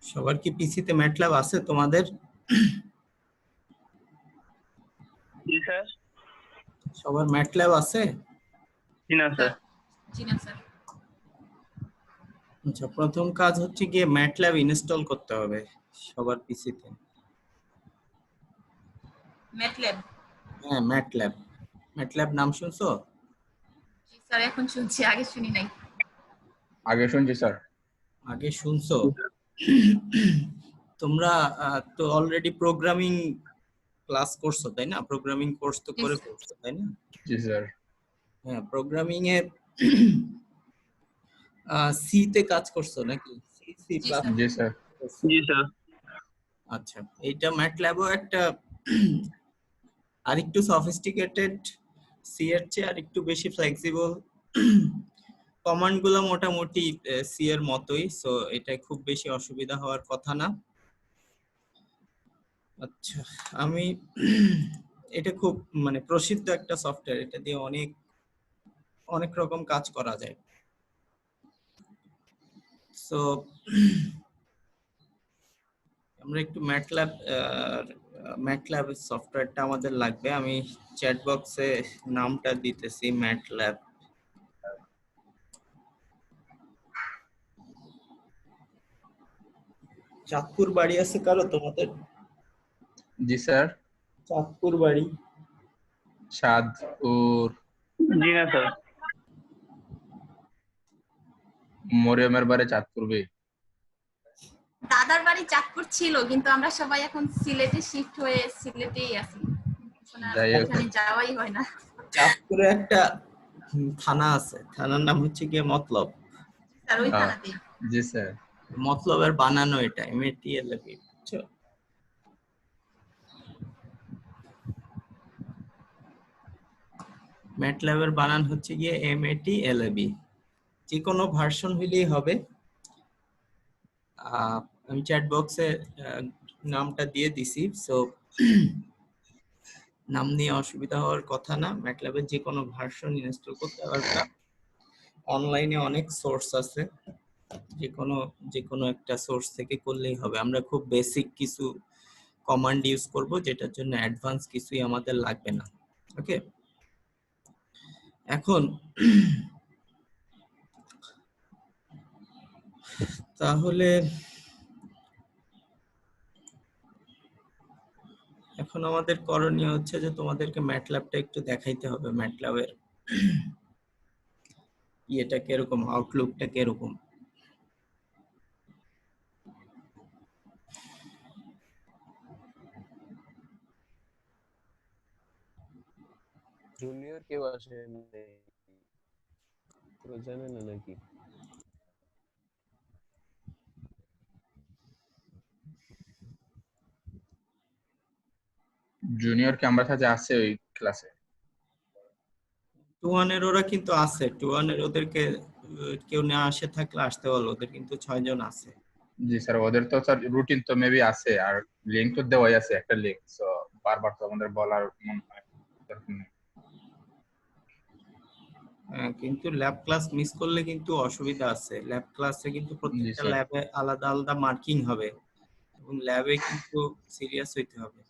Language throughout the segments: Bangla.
সবার কি পিসিতে ম্যাটল্যাব আছে তোমাদের? জি স্যার। সবার ম্যাটল্যাব আছে? জি না স্যার। জি না স্যার। আচ্ছা, প্রথম কাজ হচ্ছে গিয়ে ম্যাটল্যাব ইনস্টল করতে হবে সবার পিসিতে। ম্যাটল্যাব? হ্যাঁ, ম্যাটল্যাব। ম্যাটল্যাব নাম শুনছো? জি স্যার, এখন শুনছি, আগে শুনি নাই। আগে শুনছি স্যার। আগে শুনছো? তোমরা তো অলরেডি প্রোগ্রামিং ক্লাস করছো তাই না? প্রোগ্রামিং কোর্স তো করে ফেলছো তাই না? জি স্যার। হ্যাঁ, প্রোগ্রামিং এ সি তে কাজ করছো নাকি? C C plus? জি স্যার। জি স্যার। আচ্ছা, এইটা ম্যাটল্যাবও একটা আরেকটু সফিস্টিকেটেড, সি এর চেয়ে আরেকটু বেশি ফ্লেক্সিবল। কমান্ড গুলো মোটামুটি সি এর মতোই, সো এটা খুব বেশি অসুবিধা হওয়ার কথা না। আচ্ছা, আমি এটা খুব মানে প্রসিদ্ধ একটা সফটওয়্যার, এটা দিয়ে অনেক অনেক রকম কাজ করা যায়। সো আমরা একটু ম্যাটল্যাব সফটওয়্যারটা আমাদের লাগবে। আমি চ্যাট বক্সে নামটা দিতেছি, ম্যাটল্যাব। চাঁদপুর বাড়ি আছে কারো তোমাদের? জি স্যার। চাঁদপুর বাড়ি? চাঁদপুর জি না স্যার। মরিয়মের বাড়ি চাঁদপুর বে। দাদার বাড়ি চাঁদপুর ছিল, কিন্তু আমরা সবাই এখন সিলেটে শিফট হয়ে সিলেটেই আছি। যাই হোক। ওখানে যাওয়াই হয় না। চাঁদপুরে একটা থানা আছে, থানার নাম হচ্ছে গিয়ে মতলব। স্যার ওই থানাতেই। জি স্যার। মতলবের বানানো এটা, MATLAB, বুঝছো? ম্যাটল্যাবের বানান হচ্ছে গিয়ে MATLAB। যে কোনো ভার্সন হইলেই হবে। আমি চ্যাট বক্সে নামটা দিয়ে দিছি, সো নাম নিয়ে অসুবিধা হওয়ার কথা না। ম্যাটল্যাবের যে কোনো ভার্সন ইনস্টল করতে পারবে। অনলাইনে অনেক সোর্স আছে, যে কোনো একটা সোর্স থেকে করলেই হবে। আমরা খুব বেসিক কিছু কমান্ড ইউজ করব, যেটার জন্য অ্যাডভান্স কিছুই আমাদের লাগবে না। ওকে, এখন তাহলে এখন আমাদের করণীয় হচ্ছে যে তোমাদেরকে ম্যাটল্যাবটা একটু দেখাইতে হবে। ম্যাটল্যাবের ইয়েটা কিরকম, আউটলুকটা কিরকম। জুনিয়র কেউ আসে কেউ জানে না নাকি? জুনিয়র কি আমার সাথে আছে ওই ক্লাসে? 2-1 এর ওরা কিন্তু আছে, 2-1 এর ওদেরকে কেউ না আসে থাকলে আসতে বলো, ওদের কিন্তু 6 জন আছে। জি স্যার, ওদের তো স্যার রুটিন তো মেবি আছে, আর লিংক তো দেওয়াই আছে, একটা লিংক। সো বারবার তো আমাদের বলার মনে হয় দরকার নেই। কিন্তু ল্যাব ক্লাস মিস করলে কিন্তু অসুবিধা আছে। ল্যাব ক্লাসে কিন্তু প্রত্যেকটা স্যার। ল্যাবে আলাদা আলাদা মার্কিং হবে, এবং ল্যাবে কিন্তু সিরিয়াস হইতে হবে।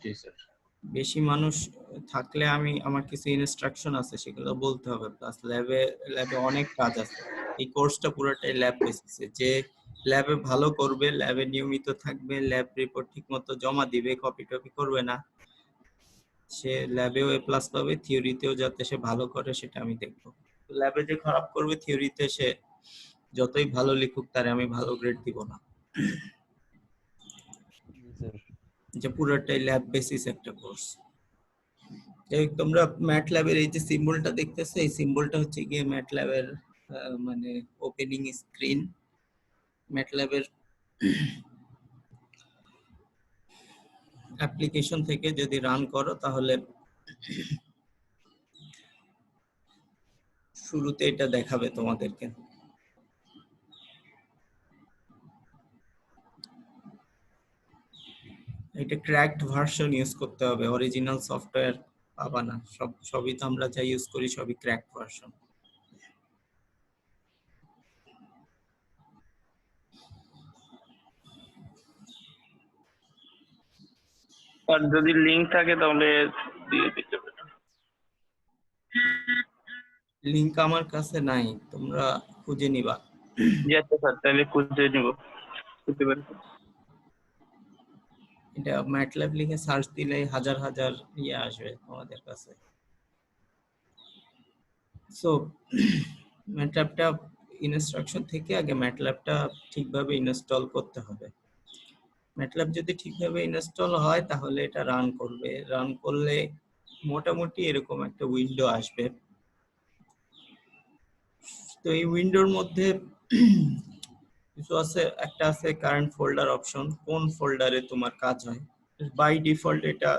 জি স্যার। বেশি মানুষ থাকলে আমার কিছু ইনস্ট্রাকশন আছে, সেগুলো বলতে হবে। প্লাস ল্যাবে অনেক কাজ আছে। এই কোর্সটা পুরোটাই ল্যাব বেসিসে। যে ল্যাবে ভালো করবে, ল্যাবে নিয়মিত থাকবে, ল্যাব রিপোর্ট ঠিকমতো জমা দিবে, কপি টপি করবে না, সে ল্যাবেও A+ পাবে। থিওরিতেও যাতে সে ভালো করে সেটা আমি দেখবো। ল্যাবে যে খারাপ করবে, থিওরিতে সে যতই ভালো লিখুক, তারে আমি ভালো গ্রেড দিব না। জি স্যার। যে পুরোটাই ল্যাব বেসিস একটা কোর্স। তোমরা ম্যাটল্যাবের এই যে সিম্বলটা দেখতেছো, এই সিম্বলটা হচ্ছে গিয়ে ম্যাটল্যাবের মানে ওপেনিং স্ক্রিন। ম্যাটল্যাবের অ্যাপ্লিকেশন থেকে যদি রান করো, তাহলে শুরুতে এটা দেখাবে তোমাদেরকে। এটা ক্র্যাকড ভার্সন ইউজ করতে হবে, অরিজিনাল সফটওয়্যার পাবা না। সবই তো আমরা যা ইউজ করি সবই ক্র্যাকড ভার্সন। আর যদি লিংক থাকে তাহলে দিয়ে দিতে পারেন। লিংক আমার কাছে নাই, তোমরা খুঁজে নিবা। জি আচ্ছা স্যার, তাহলে খুঁজে নিব, খুঁজতে পারি। এটা ম্যাটল্যাব লিখে সার্চ দিলে হাজার হাজার ইয়ে আসবে তোমাদের কাছে। সো ম্যাটল্যাবটা ইনস্ট্রাকশন থেকে আগে ম্যাটল্যাবটা ঠিকভাবে ইনস্টল করতে হবে। ম্যাটল্যাব যদি ঠিকভাবে ইনস্টল হয় তাহলে এটা রান করবে। রান করলে মোটামুটি এরকম একটা উইন্ডো আসবে। তো এই উইন্ডোর মধ্যে কিছু আছে, একটা আছে কারেন্ট ফোল্ডার অপশন, কোন ফোল্ডারে তোমার কাজ হয়। বাই ডিফল্ট এটা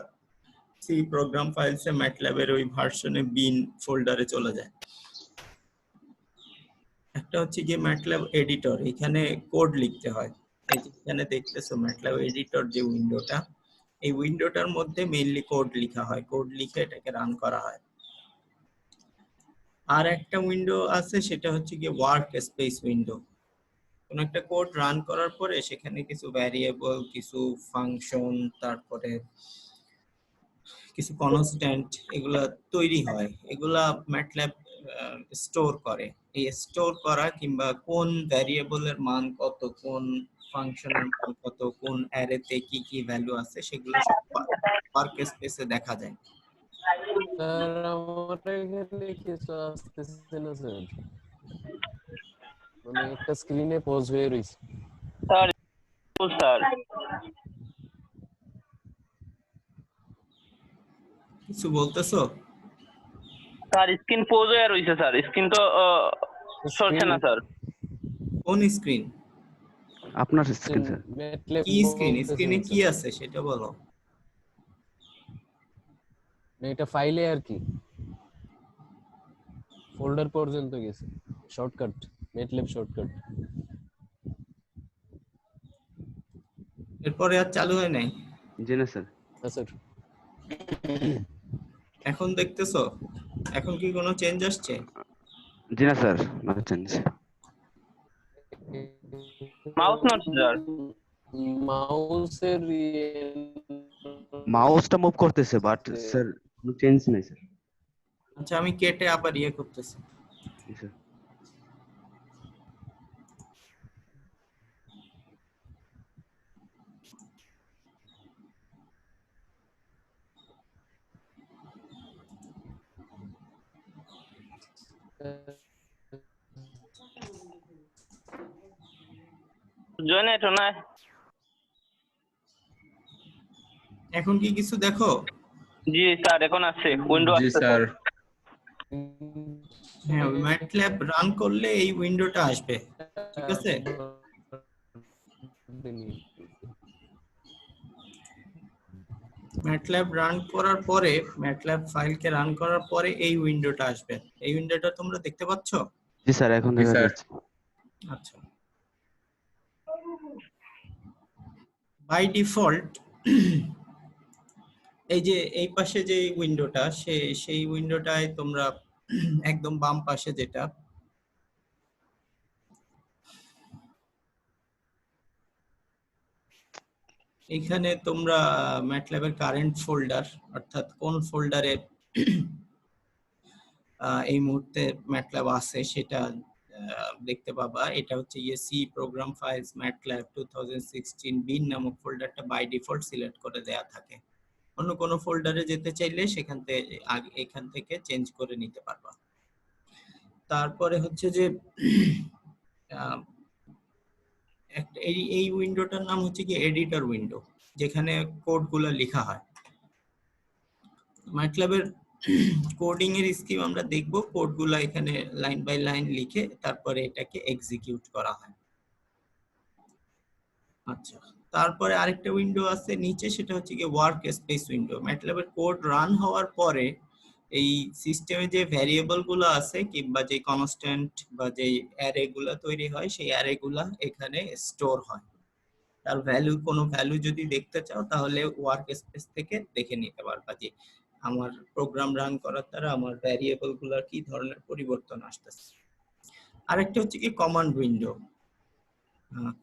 সি প্রোগ্রাম ফাইলসে ম্যাটল্যাবের ওই ভার্সনে বিন ফোল্ডারে চলে যায়। একটা হচ্ছে গিয়ে ম্যাটল্যাব এডিটর, এখানে কোড লিখতে হয়। এই যে এখানে দেখতেছো ম্যাটল্যাব এডিটর যে উইন্ডোটা, এই উইন্ডোটার মধ্যে মেইনলি কোড লেখা হয়, কোড লিখে এটাকে রান করা হয়। আর একটা উইন্ডো আছে সেটা হচ্ছে গিয়ে ওয়ার্ক স্পেস উইন্ডো। কোন একটা কোড রান করার পরে সেখানে কিছু ভ্যারিয়েবল, কিছু ফাংশন, তারপরে কিছু কনস্ট্যান্ট এগুলা তৈরি হয়, এগুলা ম্যাটল্যাব স্টোর করে। এই স্টোর করা কিংবা কোন ভ্যারিয়েবলের মান কত, কোন ফাংশনের মান কত, কোন অ্যারেতে কি কি ভ্যালু আছে সেগুলো সব ওয়ার্ক স্পেসে দেখা যায়। স্যার আমার এখানে কিছু আসতেছে না স্যার, মানে একটা স্ক্রিনে পজ হয়ে রয়েছে। স্যার স্যার কিছু বলতেছো? স্যার স্ক্রিন পোজ হয়ে রয়েছে স্যার, স্ক্রিন তো চলছে না স্যার। কোন স্ক্রিন? আপনার স্ক্রিন স্যার। ম্যাটল্যাব কি স্ক্রিন? স্ক্রিনে কি বলতেছেন আছে সেটা বলো। স্যার, এটা ফাইলে আর কি ফোল্ডার পর্যন্ত গেছে, শর্টকাট, ম্যাটল্যাব শর্টকাট। এরপরে আর চালু হয় নাই? জি না স্যার। স্যার এখন দেখতেছো? এখন কি কোনো চেঞ্জ আসছে? জি না স্যার, না চেঞ্জ। মাউস নট স্যার, মাউসের মাউসটা মুভ করতেছে বাট স্যার কোনো চেঞ্জ নাই স্যার। আচ্ছা আমি কেটে আবার ইয়ে করতেছি। জি স্যার। জয়েন এটা না। এখন কি কিছু দেখো? জি স্যার, এখন আসছে উইন্ডো জি আসছে স্যার। হ্যাঁ, ম্যাটল্যাব রান করলে এই উইন্ডোটা আসবে, ঠিক আছে? ম্যাটল্যাব রান করার পরে, ম্যাটল্যাব ফাইলকে রান করার পরে এই উইন্ডোটা আসবে। এই উইন্ডোটা তোমরা দেখতে পাচ্ছ? জি স্যার, এখন জি দেখা স্যার। যাচ্ছে। আচ্ছা, বাই ডিফল্ট এই যে এই পাশে যে উইন্ডোটা, সেই উইন্ডোটায় তোমরা একদম বাম পাশে যেটা, এখানে তোমরা ম্যাটল্যাবের কারেন্ট ফোল্ডার, অর্থাৎ কোন ফোল্ডারে এই মুহূর্তে ম্যাটল্যাব আছে সেটা দেখতে পাবা। এটা হচ্ছে সি প্রোগ্রাম ফাইলস ম্যাটল্যাব 2016 বিন নামক ফোল্ডারটা বাই ডিফল্ট সিলেক্ট করে দেয়া থাকে। অন্য কোনো ফোল্ডারে যেতে চাইলে সেখান থেকে এখান থেকে চেঞ্জ করে নিতে পারবা। তারপরে হচ্ছে যে এই উইন্ডোটার নাম হচ্ছে কি এডিটর উইন্ডো, যেখানে কোডগুলো লেখা হয়। ম্যাটল্যাবের কোডিং এর স্কিম আমরা দেখব, কোডগুলো এখানে লাইন বাই লাইন লিখে তারপরে এটাকে এক্সিকিউট করা হয়। আচ্ছা, তারপরে আরেকটা উইন্ডো আছে নিচে, সেটা হচ্ছে কি ওয়ার্ক স্পেস উইন্ডো। ম্যাটল্যাবের কোড রান হওয়ার পরে এই সিস্টেমে যে ভ্যারিয়েবল গুলো আছে কিংবা যে কনস্ট্যান্ট বা যে অ্যারে গুলো তৈরি হয়, সেই অ্যারে গুলা এখানে স্টোর হয়। তার ভ্যালু, কোনো ভ্যালু যদি দেখতে চাও তাহলে ওয়ার্ক স্পেস থেকে দেখে নিতে পারবা যে আমার প্রোগ্রাম রান করার দ্বারা আমার ভ্যারিয়েবল গুলোর কি ধরনের পরিবর্তন আসতেছে। আরেকটা হচ্ছে কি কমান্ড উইন্ডো।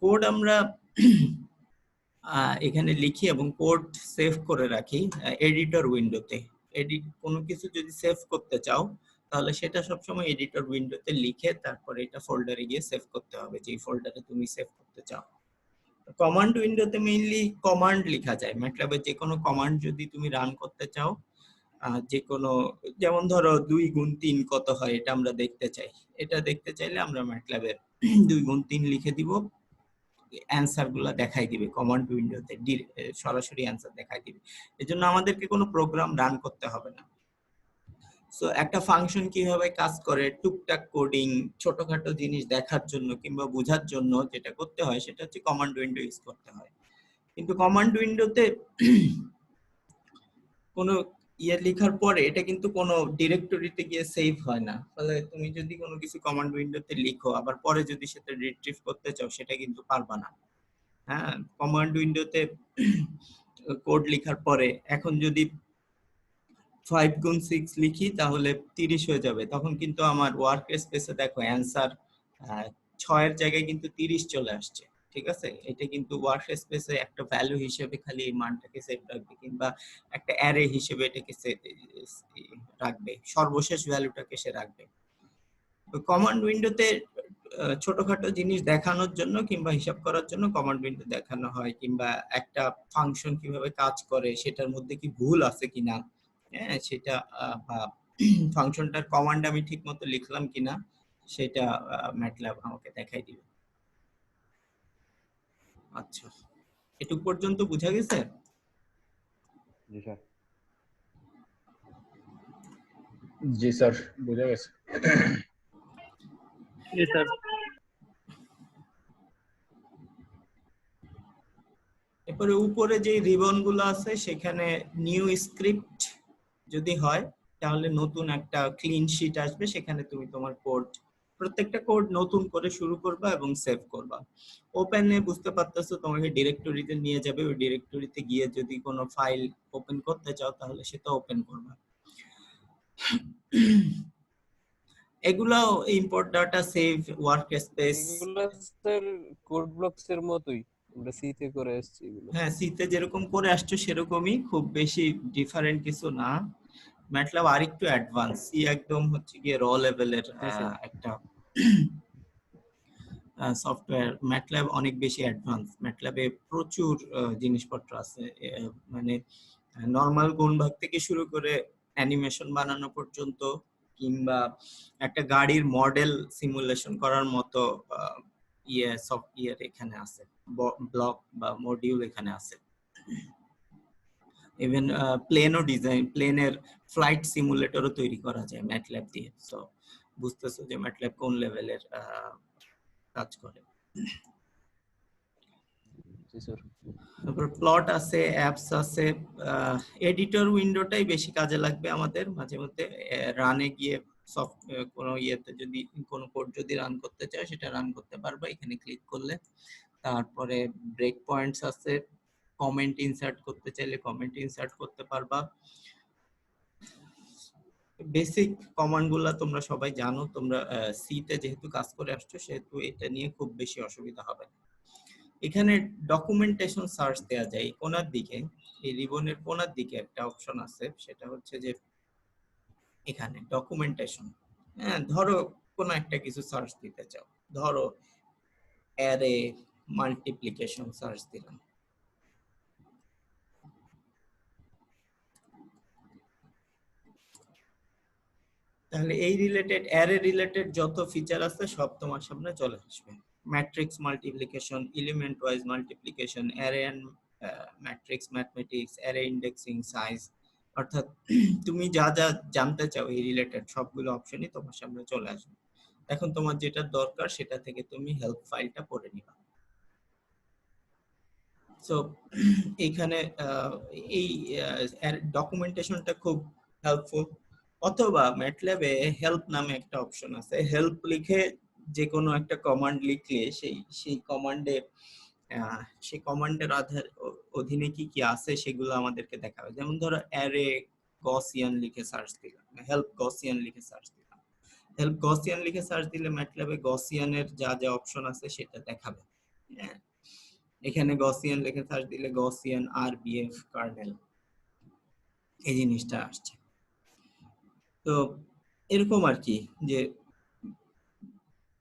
কোড আমরা এখানে লিখি এবং কোড সেভ করে রাখি এডিটর উইন্ডোতে। কোনো কিছু যদি সেভ করতে চাও তাহলে সেটা সবসময় এডিটর উইন্ডোতে লিখে তারপরে এটা ফোল্ডারে গিয়ে সেভ করতে হবে, যেই ফোল্ডারে তুমি সেভ করতে চাও। কমান্ড উইন্ডোতে মেইনলি কমান্ড লেখা যায়। ম্যাটল্যাবের যে কোনো কমান্ড যদি তুমি রান করতে চাও, যে কোনো, যেমন ধরো 2 গুণ 3 কত হয় এটা আমরা দেখতে চাই। এটা দেখতে চাইলে আমরা ম্যাটল্যাবের 2 গুণ 3 লিখে দিব, অ্যান্সার গুলা দেখাই দিবে কমান্ড উইন্ডোতে, সরাসরি অ্যান্সার দেখাই দিবে। এজন্য আমাদেরকে কোনো প্রোগ্রাম রান করতে হবে না। সো একটা ফাংশন কিভাবে কাজ করে, টুকটাক কোডিং, ছোটখাটো জিনিস দেখার জন্য কিংবা বোঝার জন্য যেটা করতে হয় সেটা হচ্ছে কমান্ড উইন্ডো ইউজ করতে হয়। কিন্তু কমান্ড উইন্ডোতে কোনো লেখার পরে এটা কিন্তু কোনো ডিরেক্টরিতে গিয়ে সেভ হয় না। ফলে তুমি যদি কোনো কিছু কমান্ড উইন্ডোতে লিখো আবার পরে যদি সেটা রিট্রিভ করতে চাও সেটা কিন্তু পারবা না। হ্যাঁ, কমান্ড উইন্ডোতে কোড লেখার পরে এখন যদি 5 গুণ 6 লিখি তাহলে 30 হয়ে যাবে, তখন কিন্তু আমার ওয়ার্ক স্পেসে দেখো অ্যান্সার 6 এর জায়গায় কিন্তু 30 চলে আসছে। ঠিক আছে, এটা কিন্তু ওয়ার্ক স্পেসে একটা ভ্যালু হিসেবে খালি এই মানটাকে সেভ রাখবে কিংবা একটা অ্যারে হিসেবে এটাকে রাখবে, সর্বশেষ ভ্যালুটাকে সে রাখবে। তো কমান্ড উইন্ডোতে ছোটখাটো জিনিস দেখানোর জন্য কিংবা হিসাব করার জন্য কমান্ড উইন্ডো দেখানো হয়, কিংবা একটা ফাংশন কিভাবে কাজ করে সেটার মধ্যে কি ভুল আছে কিনা, হ্যাঁ সেটা বা ফাংশনটার কমান্ড আমি ঠিকমতো লিখলাম কিনা সেটা ম্যাটল্যাব আমাকে দেখাই দিবে। আচ্ছা, এটুক পর্যন্ত বোঝা গেছে? জি স্যার। জি স্যার, বুঝা গেছে। জি স্যার। এরপরে উপরে যে রিবন গুলো আছে সেখানে নিউ স্ক্রিপ্ট যদি হয় তাহলে নতুন একটা ক্লিন শিট আসবে, সেখানে তুমি তোমার কোড, প্রত্যেকটা কোড নতুন করে শুরু করবা এবং সেভ করবা। ওপেনে বুঝতে পারতেছো তোমাকে ডিরেক্টরিতে নিয়ে যাবে, ওই ডিরেক্টরিতে গিয়ে যদি কোনো ফাইল ওপেন করতে চাও তাহলে সেটা ওপেন করবা। এগুলাও import data, save, work space. এগুলো স্যার কোড ব্লকস এর মতোই, আমরা সি তে করে আসছি এগুলো। হ্যাঁ, সি তে যেরকম করে আসছো সেরকমই, খুব বেশি ডিফারেন্ট কিছু না। ম্যাটল্যাব আরেকটু অ্যাডভান্স, সি একদম হচ্ছে গিয়ে র লেভেলের একটা সফটওয়্যার। ম্যাটল্যাব অনেক বেশি অ্যাডভান্স, ম্যাটল্যাবে প্রচুর জিনিসপত্র আছে, মানে নরমাল গুণভাগ থেকে শুরু করে অ্যানিমেশন বানানো পর্যন্ত, কিংবা একটা গাড়ির মডেল সিমুলেশন করার মতো সফটওয়্যার এখানে আছে, ব্লক বা মডিউল এখানে আছে। ইভেন প্লেনও ডিজাইন, প্লেনের ফ্লাইট সিমুলেটরও তৈরি করা যায় ম্যাটল্যাব দিয়ে। সো বুঝতেছো যে ম্যাটল্যাব কোন লেভেলের কাজ করে। জি স্যার। তারপর প্লট আছে, অ্যাপস আছে। এডিটর উইন্ডোটাই বেশি কাজে লাগবে আমাদের মাঝে মধ্যে রানে গিয়ে, কোনো ইয়েতে যদি কোনো কোড যদি রান করতে চাও সেটা রান করতে পারবা এখানে ক্লিক করলে। তারপরে ব্রেক পয়েন্টস আছে, কমেন্ট ইনসার্ট করতে চাইলে কমেন্ট ইনসার্ট করতে পারবা। বেসিক কমান্ড গুলা তোমরা সবাই জানো, তোমরা সি তে যেহেতু কাজ করে আসছো সেহেতু এটা নিয়ে খুব বেশি অসুবিধা হবে না। এখানে ডকুমেন্টেশন সার্চ দেয়া যায় এই কোণার দিকে, এই রিবনের কোণার দিকে একটা অপশন আছে, সেটা হচ্ছে যে এখানে ডকুমেন্টেশন। হ্যাঁ, ধরো কোনো একটা কিছু সার্চ দিতে চাও, ধরো অ্যারে মাল্টিপ্লিকেশন সার্চ দিলাম, তাহলে এই রিলেটেড, অ্যারে রিলেটেড যত ফিচার আছে সব তোমার সামনে চলে আসবে। Matrix multiplication, element wise multiplication, array and matrix mathematics, array indexing, size, অর্থাৎ তুমি যা যা জানতে চাও এই রিলেটেড সবগুলো অপশনই তোমার সামনে চলে আসবে। এখন তোমার যেটা দরকার সেটা থেকে তুমি হেল্প ফাইলটা পড়ে নিবা। সো এইখানে এই ডকুমেন্টেশনটা খুব হেল্পফুল। অথবা ম্যাটল্যাবে হেল্প নামে একটা অপশন আছে, হেল্প লিখে যে কোনো একটা কমান্ড লিখলে সেই কমান্ডের অধীনে কি কি আছে সেগুলো আমাদেরকে দেখাবে। যেমন ধরো অ্যারে গসিয়ান লিখে সার্চ দিলাম, হেল্প গসিয়ান লিখে সার্চ দিলাম, হেল্প গসিয়ান লিখে সার্চ দিলে ম্যাটল্যাবে গসিয়ানের যা যা অপশন আছে সেটা দেখাবে। হ্যাঁ, এখানে গসিয়ান লিখে সার্চ দিলে গসিয়ান আরবিএফ কার্নেল এই জিনিসটা আসছে। তো এরকম আর কি যে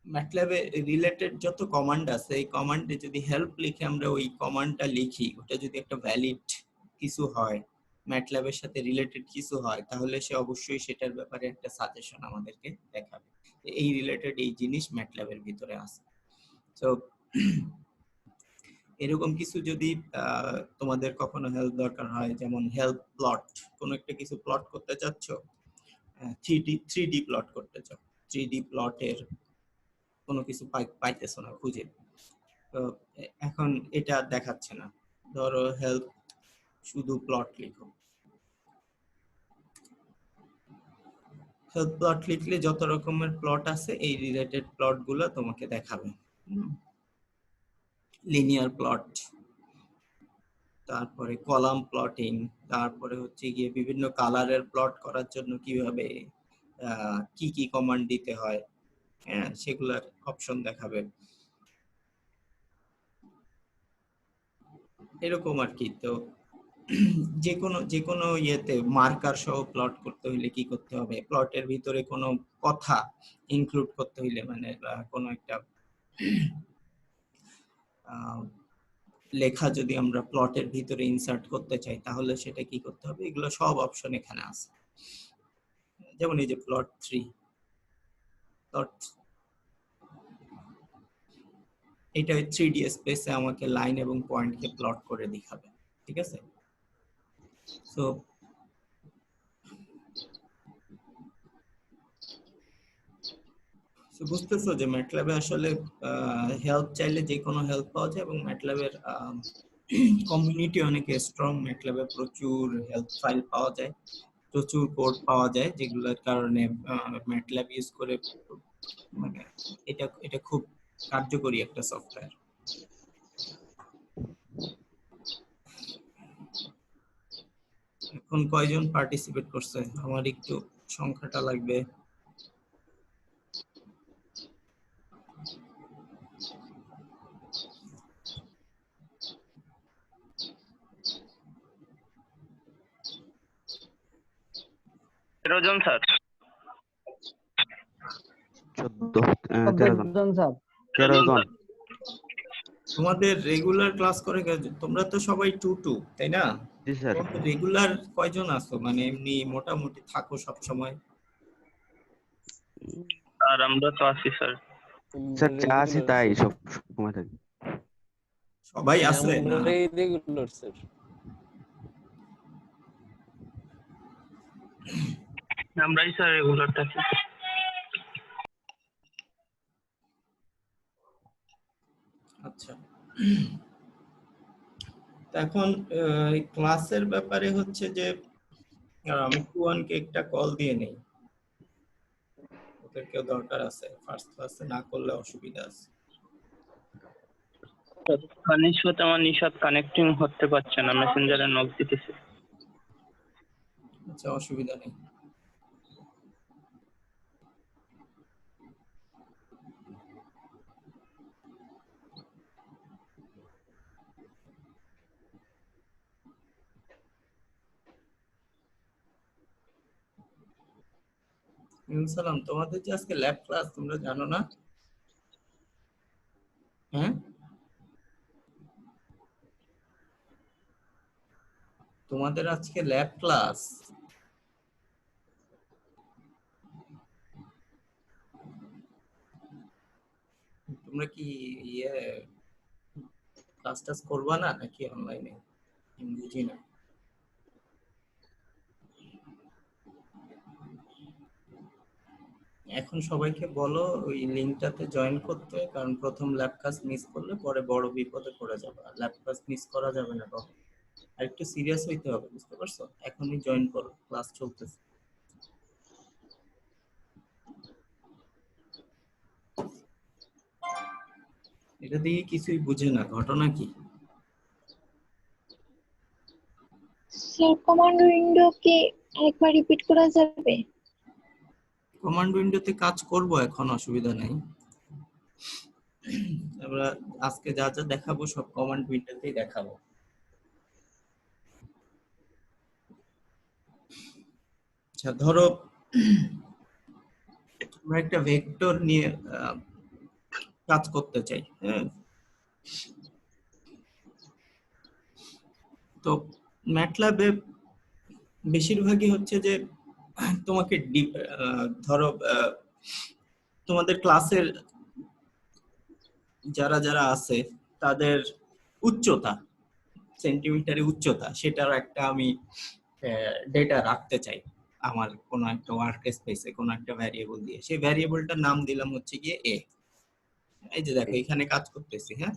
ম্যাটল্যাবে রিলেটেড যত কমান্ড আছে এই কমান্ডে যদি হেল্প লিখে আমরা ওই কমান্ডটা লিখি, ওটা যদি একটা ভ্যালিড কিছু হয়, ম্যাটল্যাবের সাথে রিলেটেড কিছু হয়, তাহলে সে অবশ্যই সেটার ব্যাপারে একটা সাজেশন আমাদেরকে দেখাবে এই রিলেটেড এই জিনিস ম্যাটল্যাবের ভিতরে আছে। তো এরকম কিছু যদি তোমাদের কখনো হেল্প দরকার হয়, যেমন হেল্প প্লট, কোনো একটা কিছু প্লট করতে চাচ্ছ, 3D প্লট করতে চাও, 3D প্লটের কোনো কিছু পাইতেছো না খুঁজে, তো এখন এটা দেখাচ্ছে না, ধরো হেল্প শুধু প্লট লিখো, হেল্প প্লট লিখলে যত রকমের প্লট আছে এই রিলেটেড প্লট গুলো তোমাকে দেখাবে। লিনিয়ার প্লট, তারপরে কলাম প্লটিং, তারপরে হচ্ছে গিয়ে বিভিন্ন কালারের প্লট করার জন্য কিভাবে কি কি কমান্ড দিতে হয়, হ্যাঁ সেগুলার অপশন দেখাবে, এরকম আর কি। তো যে কোনো ইয়েতে মার্কার সহ প্লট করতে হইলে কি করতে হবে, প্লটের ভিতরে কোনো কথা ইনক্লুড করতে হইলে, মানে কোনো একটা লেখা যদি আমরা প্লটের ভিতরে ইনসার্ট করতে চাই তাহলে সেটা কি করতে হবে, এগুলো সব অপশন এখানে আছে। যেমন এই যে প্লট 3, প্লট এটা 3D স্পেসে আমাকে লাইন এবং পয়েন্টকে প্লট করে দেখাবে, ঠিক আছে। সো বুঝতেছো যে ম্যাটল্যাবে আসলে হেল্প চাইলে যে কোনো হেল্প পাওয়া যায়, এবং ম্যাটল্যাবের কমিউনিটি অনেক স্ট্রং, ম্যাটল্যাবে প্রচুর হেল্প ফাইল পাওয়া যায়, প্রচুর কোড পাওয়া যায়, যেগুলোর কারণে ম্যাটল্যাব ইউজ করে মানে এটা খুব কার্যকরী একটা সফটওয়্যার। এখন কয়জন পার্টিসিপেট করছে, আমার একটু সংখ্যাটা লাগবে। জন স্যার, 13 জন। তোমাদের রেগুলার ক্লাস করে তোমরা তো সবাই 2 তাই না? জি স্যার। রেগুলার কয়জন আছো, মানে এমনি মোটামুটি থাকো সব সময়? আর আমরা তো আছি স্যার। স্যার যা আছে তাই সব সময় থাকি। সবাই আছে না? Regular sir. আমরাই স্যার রেগুলার থাকি। আচ্ছা, এখন ক্লাসের ব্যাপারে হচ্ছে যে আমি টুয়ানকে একটা কল দিয়ে নেই, ওদের কেউ দরকার আছে, ফার্স্ট ক্লাসে না করলে অসুবিধা আছে। কানির সাথে আমার নিশাত কানেক্টিং হতে পারছে না, মেসেঞ্জারে নক দিতেছে। আচ্ছা অসুবিধা নেই। সালাম, তোমাদের যে আজকে ল্যাব ক্লাস তোমরা জানো না? হ্যাঁ, তোমাদের আজকে ল্যাব ক্লাস, তোমরা কি ইয়ে ক্লাস টাস করবা না নাকি অনলাইনে? আমি বুঝি না। এখন সবাইকে বলো ওই লিংকটাতে জয়েন করতে, কারণ প্রথম ল্যাব ক্লাস মিস করলে পরে বড় বিপদে পড়ে যাবে, আর ল্যাব ক্লাস মিস করা যাবে না কখন। আর একটু সিরিয়াস হইতে হবে, বুঝতে পারছো? এখনই জয়েন করো, ক্লাস চলতেছে। এটা দিয়ে কিছুই বুঝে না, ঘটনা কি? স্যার কমান্ড উইন্ডো কি আরেকবার রিপিট করা যাবে? কমান্ড উইন্ডোতে কাজ করব এখন, অসুবিধা নাই। আমরা আজকে যা যা দেখাবো সব কমান্ড উইন্ডোতেই দেখাবো। আচ্ছা ধরো আমরা একটা ভেক্টর নিয়ে কাজ করতে চাই, হ্যাঁ? তো ম্যাটল্যাবে বেশিরভাগই হচ্ছে যে তোমাকে ধরো তোমাদের ক্লাসের যারা যারা আছে তাদের উচ্চতা, সেন্টিমিটারে উচ্চতা, সেটার একটা আমি ডেটা রাখতে চাই আমার কোনো একটা ওয়ার্ক স্পেসে কোনো একটা ভ্যারিয়েবল দিয়ে। সেই ভ্যারিয়েবলটার নাম দিলাম হচ্ছে গিয়ে এ। এই যে দেখো এখানে কাজ করতেছি, হ্যাঁ?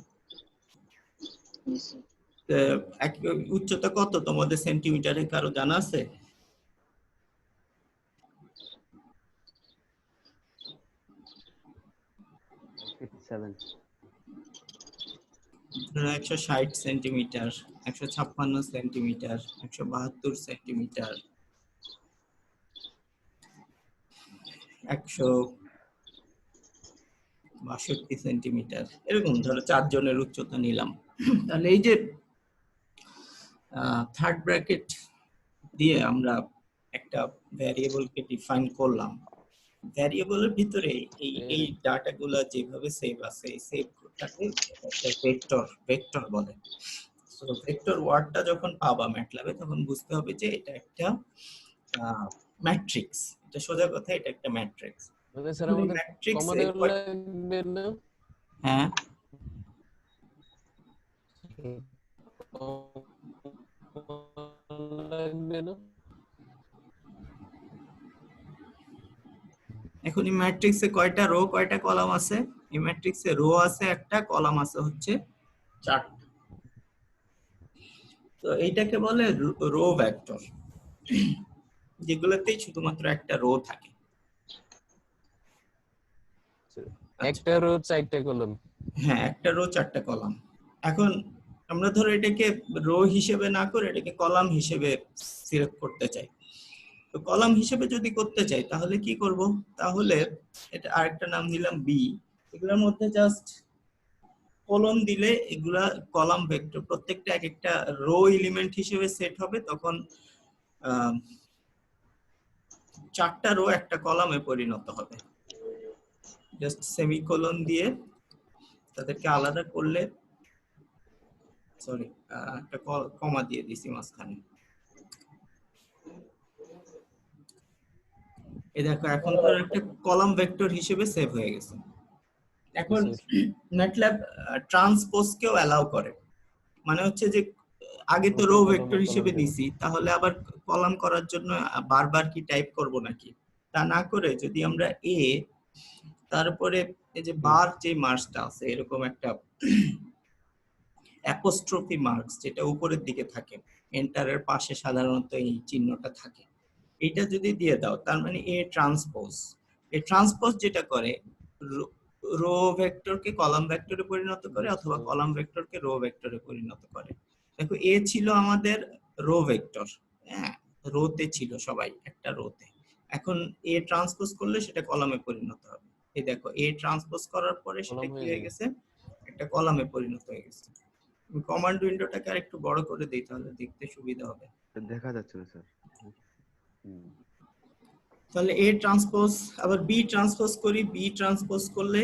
উচ্চতা কত তোমাদের সেন্টিমিটারে কারো জানা আছে? ধরো 160 সেন্টিমিটার, 156 সেন্টিমিটার, 172 সেন্টিমিটার, 162 সেন্টিমিটার, এরকম ধরো 4 জনের উচ্চতা নিলাম। তাহলে এই যে থার্ড ব্র্যাকেট দিয়ে আমরা একটা ভ্যারিয়েবলকে ডিফাইন করলাম। ভ্যারিয়েবলের ভিতরে এই ডাটাগুলো যেভাবে সেভ আছে, এই সেভটাকে ভেক্টর বলে। সো ভেক্টর ওয়ার্ডটা যখন পাবা ম্যাটল্যাবে তখন বুঝতে হবে যে এটা একটা ম্যাট্রিক্স। এটা সোজা কথা, এটা একটা ম্যাট্রিক্স। মানে স্যার আমাদের কমা দেওয়া লাগবে না? হ্যাঁ, লাগবে না? এখন এই ম্যাট্রিক্সে কয়টা রো কয়টা কলাম আছে? এই ম্যাট্রিক্সে রো আছে একটা, কলাম আছে হচ্ছে 4টা। তো এইটাকে বলে রো ভেক্টর, যেগুলোতেই শুধুমাত্র একটা রো থাকে। একটা রো 4টা কলাম। হ্যাঁ, একটা রো 4টা কলাম। এখন আমরা ধরো এটাকে রো হিসেবে না করে এটাকে কলাম হিসেবে সিলেক্ট করতে চাই। তো কলাম হিসেবে যদি করতে চাই তাহলে কি করব? তাহলে এটা আরেকটা নাম দিলাম বি। এগুলোর মধ্যে জাস্ট কলম দিলে এগুলা কলাম ভেক্টর, প্রত্যেকটা এক একটা রো এলিমেন্ট হিসেবে সেট হবে। তখন 4টা রো একটা কলামে পরিণত হবে। জাস্ট সেমিকোলন দিয়ে তাদেরকে আলাদা করলে, সরি একটা কমা দিয়ে দিছি মাঝখানে। এই দেখো এখন তো একটা কলাম ভেক্টর হিসেবে সেভ হয়ে গেছে। এখন ম্যাটল্যাব ট্রান্সপোজ কেও অ্যালাউ করে, মানে হচ্ছে যে আগে তো রো ভেক্টর হিসেবে দিছি, তাহলে আবার কলাম করার জন্য বারবার কি টাইপ করব নাকি? তা না করে যদি আমরা এ তারপরে এই যে বার যে মার্কসটা আছে এরকম একটা অ্যাপোস্ট্রফি মার্কস যেটা উপরের দিকে থাকে, এন্টারের পাশে সাধারণত এই চিহ্নটা থাকে, এটা যদি দিয়ে দাও তার মানে এ ট্রান্সপোজ। এই ট্রান্সপোজ যেটা করে রো ভেক্টরকে কলাম ভেক্টরে পরিণত করে অথবা কলাম ভেক্টরকে রো ভেক্টরে পরিণত করে। দেখো এ ছিল আমাদের রো ভেক্টর, হ্যাঁ, রোতে ছিল সবাই একটা রোতে। এখন এ ট্রান্সপোজ করলে সেটা কলামে পরিণত হবে। এই দেখো এ ট্রান্সপোজ করার পরে সেটা কি হয়ে গেছে? একটা কলামে পরিণত হয়ে গেছে। কমান্ড উইন্ডোটাকে আরেকটু বড় করে দিই তাহলে দেখতে সুবিধা হবে। দেখা যাচ্ছে না স্যার। তাহলে এ ট্রান্সপোজ আবার বি ট্রান্সপোজ করি, বি ট্রান্সপোজ করলে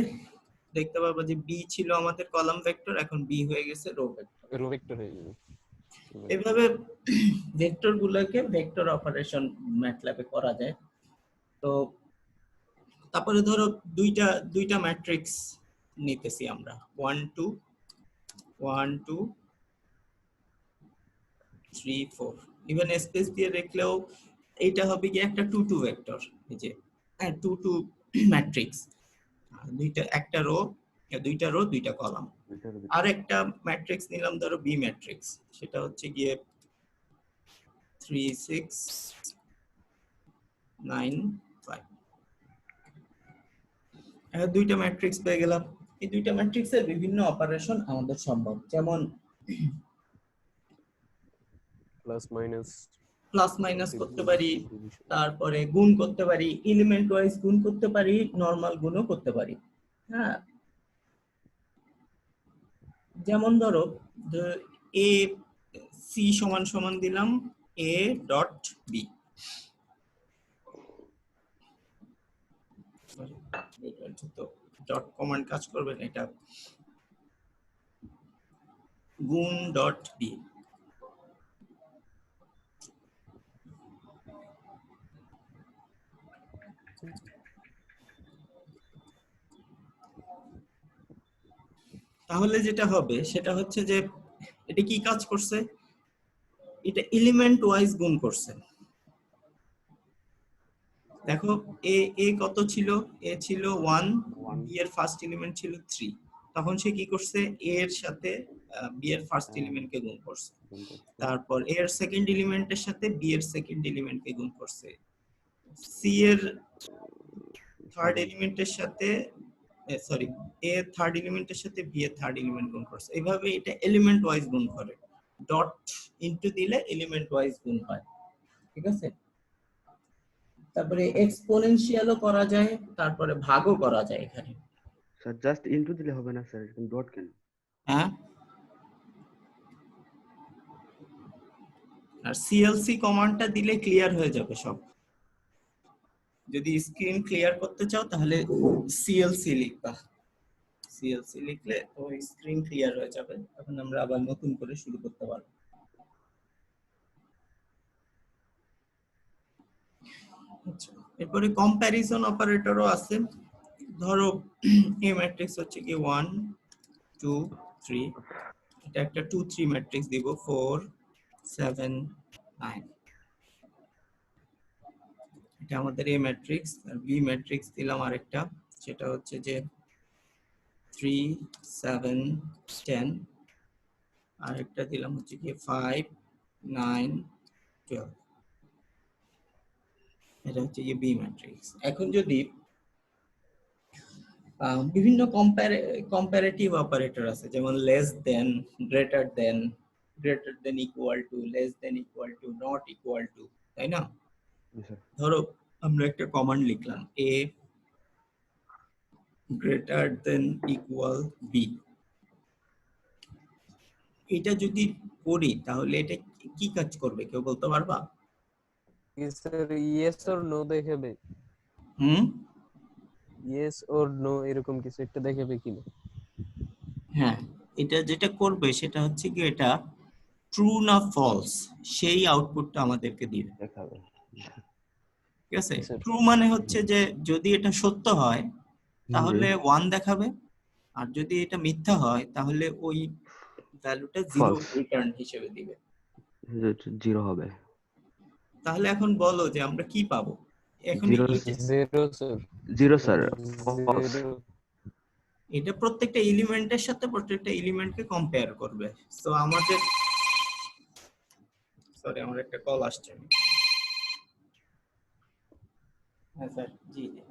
দেখতে পাবো যে বি ছিল আমাদের কলাম ভেক্টর, এখন বি হয়ে গেছে রো ভেক্টর। রো ভেক্টর হয়ে যাবে। এভাবে ভেক্টর গুলোকে ভেক্টর অপারেশন ম্যাটল্যাবে করা যায়। তো তারপরে ধরো দুইটা ম্যাট্রিক্স নিতেছি আমরা, 1 2 1 2 3 4। ইভেন স্পেস দিয়ে দেখলেও এইটা হবে কি একটা 2 2 ভেক্টর। এই যে 2 2 ম্যাট্রিক্স, একটা রো, দুইটা কলাম। আর একটা ম্যাট্রিক্স নিলাম ধরো বি ম্যাট্রিক্স, সেটা হচ্ছে গিয়ে 3 6 9 5। দুইটা ম্যাট্রিক্স পেয়ে গেলাম। এই দুইটা ম্যাট্রিক্সের বিভিন্ন অপারেশন আমাদের সম্ভব, যেমন প্লাস মাইনাস করতে পারি, তারপরে গুণ করতে পারি, এলিমেন্ট ওয়াইজ গুণ করতে পারি, নরমাল গুণও করতে পারি। হ্যাঁ, যেমন ধরো এ সি সমান সমান দিলাম এ ডট বি, তো ডট কমান্ড কাজ করবে না, এটা গুণ ডট বি। তাহলে যেটা হবে সেটা হচ্ছে যে এটা কি কাজ করছে, এটা এলিমেন্ট ওয়াইজ গুণ করছে। দেখো এ কত ছিল, এ ছিল 1, বি এর ফার্স্ট এলিমেন্ট ছিল 3, তখন সে কি করছে এ এর সাথে বি এর ফার্স্ট এলিমেন্টকে গুণ করছে, তারপর এ এর সেকেন্ড এলিমেন্টের সাথে বি এর সেকেন্ড এলিমেন্টকে গুণ করছে, সি এর থার্ড এলিমেন্টের সাথে সরি এ থার্ড এলিমেন্টের সাথে বি এর থার্ড এলিমেন্ট গুণ করছে। এইভাবে এটা এলিমেন্ট ওয়াইজ গুণ করে, ডট ইনটু দিলে এলিমেন্ট ওয়াইজ গুণ হয়, ঠিক আছে। তারপরে এক্সপোনেনশিয়ালও করা যায়, তারপরে ভাগও করা যায় এখানে। স্যার জাস্ট ইনটু দিলে হবে না স্যার, এরকম ডট কেন? হ্যাঁ, আর সিএলসি কমান্ডটা দিলে ক্লিয়ার হয়ে যাবে সব। যদি স্ক্রিন ক্লিয়ার করতে চাও তাহলে সিএলসি লিখবা, সিএলসি লিখলে তো স্ক্রিন ক্লিয়ার হয়ে যাবে, তখন আমরা আবার নতুন করে শুরু করতে পারবো। আচ্ছা, এরপরে কম্প্যারিজন অপারেটরও আছে। ধরো এই ম্যাট্রিক্স হচ্ছে কি 1 2 3, এটা একটা 2 3 ম্যাট্রিক্স দিব 4 7 9, এটা আমাদের এ ম্যাট্রিক্স। আর বি ম্যাট্রিক্স দিলাম আরেকটা, সেটা হচ্ছে যে 3 7 10, আরেকটা দিলাম হচ্ছে কি 5 9 12, এটা হচ্ছে যে বি ম্যাট্রিক্স। এখন যদি বিভিন্ন কম্পারেটিভ অপারেটর আছে, যেমন less than, greater than equal to, less than equal to, not equal to, তাই না? ধরো আমরা একটা কমান্ড লিখলাম এ গ্রেটার দেন ইকুয়াল বি, এটা যদি করি তাহলে এটা কি কাজ করবে কেউ বলতে পারবা? স্যার ইয়েস অর নো দেখাবে, ইয়েস অর নো এরকম কিছু একটা দেখাবে কিনা? হ্যাঁ, এটা যেটা করবে সেটা হচ্ছে কি এটা ট্রু না ফলস সেই আউটপুটটা আমাদেরকে দিবে, দেখাবে। ঠিক আছে। ট্রু মানে হচ্ছে যে যদি এটা সত্য হয় তাহলে 1 দেখাবে, আর যদি এটা মিথ্যা হয় তাহলে ওই ভ্যালুটা 0 False. রিটার্ন হিসেবে দিবে। 0 হবে। তাহলে এখন বলো যে আমরা কি পাবো এখন? 0 জিরো স্যার, স্যার, false. এটা প্রত্যেকটা এলিমেন্টের সাথে প্রত্যেকটা এলিমেন্টকে কম্পেয়ার করবে। সো আমাদের সরি আমার একটা কল আসছে। হ্যাঁ স্যার, জি জি।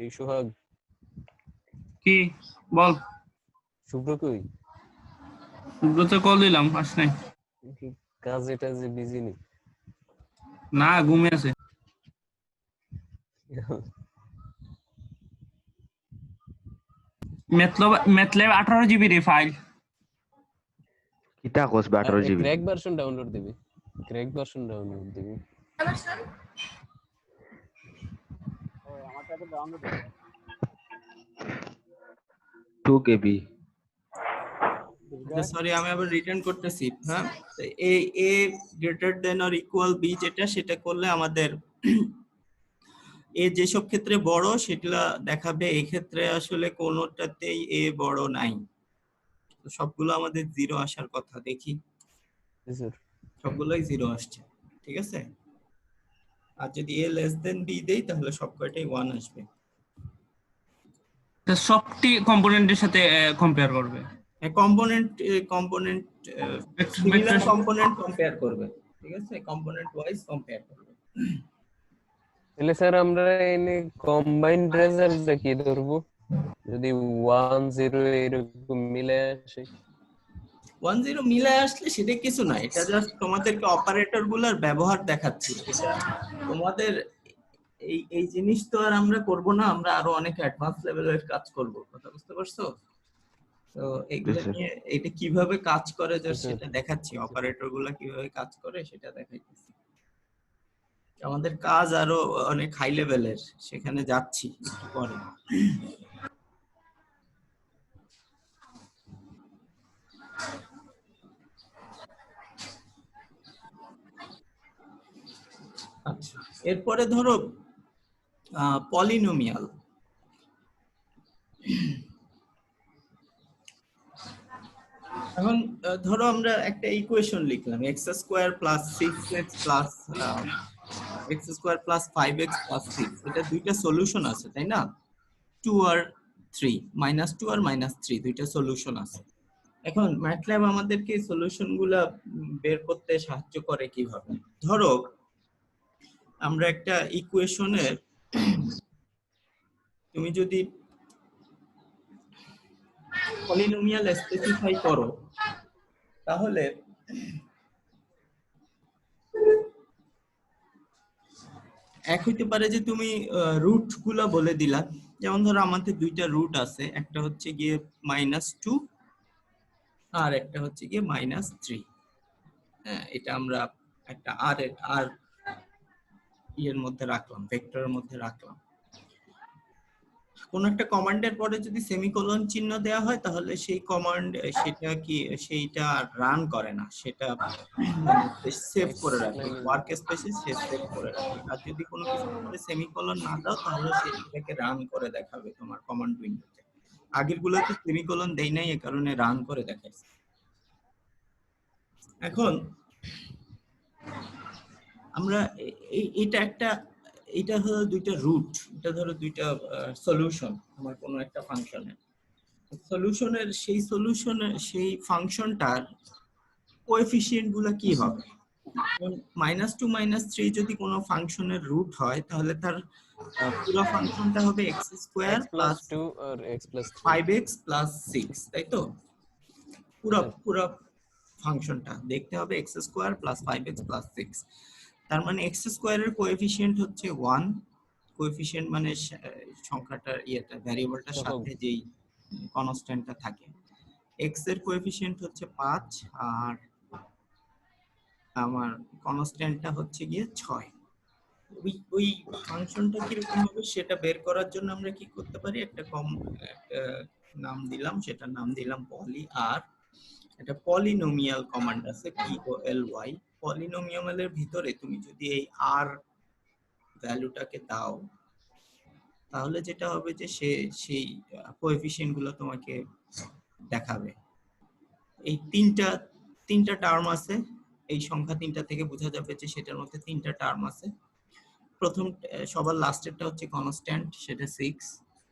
এই সোহাগ, কি বল? শুভ্র কই? সুব্রত কল দিলাম, আস নাই। কাজে টাজে বিজি নেই? না, ঘুমিয়ে আছে। ম্যাথল্যাব 18 জিবি রে ফাইল। কিতা কস 18 জিবি ক্র্যাক ভার্সন ডাউনলোড দিবি, ক্র্যাক ভার্সন ডাউনলোড দিবি। আবার শোন, 2 কেবি সরি আমি আবার রিটার্ন করতেছি। হ্যাঁ, তো a greater than or equal b যেটা, সেটা করলে আমাদের এ যেসব ক্ষেত্রে বড় সেটা দেখাবে, এই ক্ষেত্রে আসলে কোনোটাতেই এ বড় নাই, তো সবগুলো আমাদের 0 আসার কথা। দেখি স্যার সবগুলোই 0 আসছে, ঠিক আছে। আর যদি a লেস দেন b দেই তাহলে সবকয়টাই 1 আসবে। তো সবটি কম্পোনেন্টের সাথে কম্পেয়ার করবে। Component similar vector- component compare করবে, ঠিক আছে, কম্পোনেন্ট ওয়াইজ কম্পেয়ার করবে। তাহলে স্যার আমরা এনে কম্বাইন্ড রেজাল্টটা কি ধরবো যদি 1 0 এরকম মিলে আসে? 1 0 মিলে আসলে সেটা কিছু না, এটা জাস্ট তোমাদেরকে অপারেটর গুলার ব্যবহার দেখাচ্ছি। এটা তোমাদের এই জিনিস তো আর আমরা করব না, আমরা আরো অনেক অ্যাডভান্স লেভেলের কাজ করব, কথা বুঝতে পারছো? তো এগুলো Yes, sir. নিয়ে এটা কিভাবে কাজ করে Yes, sir. সেটা দেখাচ্ছি, অপারেটর গুলা কিভাবে কাজ করে সেটা দেখাইতেছি। আমাদের কাজ আরো অনেক হাই লেভেলের, সেখানে যাচ্ছি একটু পরে। আচ্ছা, এরপরে ধরো পলিনোমিয়াল। এখন ধরো আমরা একটা ইকুয়েশন লিখলাম, x square plus 6x plus x square plus 5x plus 6, এটা দুইটা সলিউশন আছে তাই না? 2 আর 3, -2 আর -3 দুইটা সলিউশন আছে। এখন ম্যাটল্যাব আমাদেরকে এই সলিউশন গুলা বের করতে সাহায্য করে কিভাবে? ধরো আমরা একটা ইকুয়েশনের তুমি যদি পলিনোমিয়াল স্পেসিফাই করো তাহলে এক হইতে পারে যে তুমি রুট গুলা বলে দিলা, যেমন ধরো আমাদের দুইটা রুট আছে, একটা হচ্ছে গিয়ে -2 আর একটা হচ্ছে গিয়ে -3। হ্যাঁ, এটা আমরা একটা আর এর মধ্যে রাখলাম, ভেক্টরের মধ্যে রাখলাম। কোন একটা কমান্ডের পরে যদি সেমিকোলন চিহ্ন দেওয়া হয় তাহলে সেই কমান্ড সেইটা রান করে না, সেটা সেভ করে রাখে, ওয়ার্ক স্পেসে সেভ করে রাখে। আর যদি কোনো কিছুর পরে সেমিকোলন না দাও তাহলে সেটাকে রান করে দেখাবে তোমার কমান্ড উইন্ডোতে। আগের গুলোতে সেমিকোলন দেই নাই, এই কারণে রান করে দেখাইছে। এখন আমরা এটা হলো দুইটা রুট, এটা ধরো দুইটা সলিউশন আমার কোনো একটা ফাংশনের। সলিউশনের সেই ফাংশনটার কোএফিসিয়েন্ট গুলা কি হবে? -2 -3 যদি কোনো ফাংশনের রুট হয় তাহলে তার পুরো ফাংশনটা হবে x স্কয়ার x প্লাস 2 আর x 3 5x প্লাস 6, তাই তো? পুরো ফাংশনটা দেখতে হবে x square plus 5x plus 6। তার মানে x স্কয়ারের কোএফিসিয়েন্ট হচ্ছে 1, কোএফিসিয়েন্ট মানে সংখ্যাটার ভ্যারিয়েবলটার সাথে যেই কনস্ট্যান্টটা থাকে। x এর কোএফিসিয়েন্ট হচ্ছে 5 আর আমার কনস্ট্যান্টটা হচ্ছে গিয়ে 6। ওই ফাংশনটা কিরকম হবে সেটা বের করার জন্য আমরা কি করতে পারি, একটা নাম দিলাম, সেটার নাম দিলাম পলি। আর একটা পলিনোমিয়াল কমান্ড আছে POLY। পলিনোমিয়ালের ভিতরে তুমি যদি এই আর ভ্যালুটাকে দাও তাহলে যেটা হবে যে সেই কোএফিসিয়েন্ট গুলো তোমাকে দেখাবে। এই তিনটা টার্ম আছে, এই সংখ্যা তিনটা থেকে বোঝা যাবে যে সেটার মধ্যে তিনটা টার্ম আছে। প্রথম সবার লাস্টেরটা হচ্ছে কনস্ট্যান্ট, সেটা 6।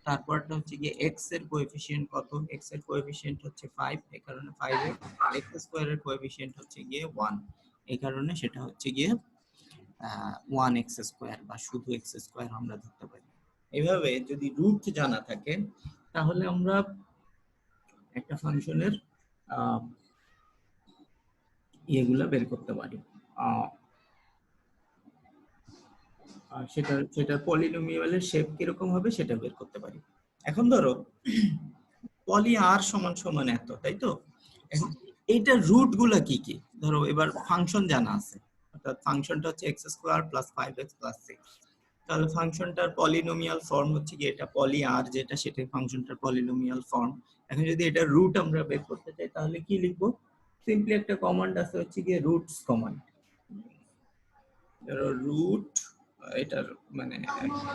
তারপরটা হচ্ছে গিয়ে x এর কোএফিসিয়েন্ট কত, x এর কোএফিসিয়েন্ট হচ্ছে 5, এই কারণে 5x। x স্কয়ারের কোএফিসিয়েন্ট হচ্ছে গিয়ে 1, এই কারণে সেটা হচ্ছে গিয়ে 1x স্কয়ার বা শুধু x স্কয়ার আমরা ধরতে পারি। এইভাবে যদি রুট জানা থাকে তাহলে আমরা একটা ফাংশনের ইয়েগুলা বের করতে পারি, সেটা পলিনোমিয়ালের শেপ কিরকম হবে সেটা বের করতে পারি। এখন ধরো পলি আর সমান সমান এত, তাই তো? এখন এইটার রুট গুলা কি কি? ধরো এবার ফাংশন জানা আছে, অর্থাৎ ফাংশনটা হচ্ছে x square plus 5x plus 6। তাহলে ফাংশনটার পলিনোমিয়াল ফর্ম হচ্ছে কি এটা পলি আর যেটা, সেটা ফাংশনটার পলিনোমিয়াল ফর্ম। এখন যদি এটা রুট আমরা বের করতে চাই তাহলে কি লিখবো? সিম্পলি একটা কমান্ড আছে হচ্ছে কি রুটস কমান্ড। রুট, এটার মানে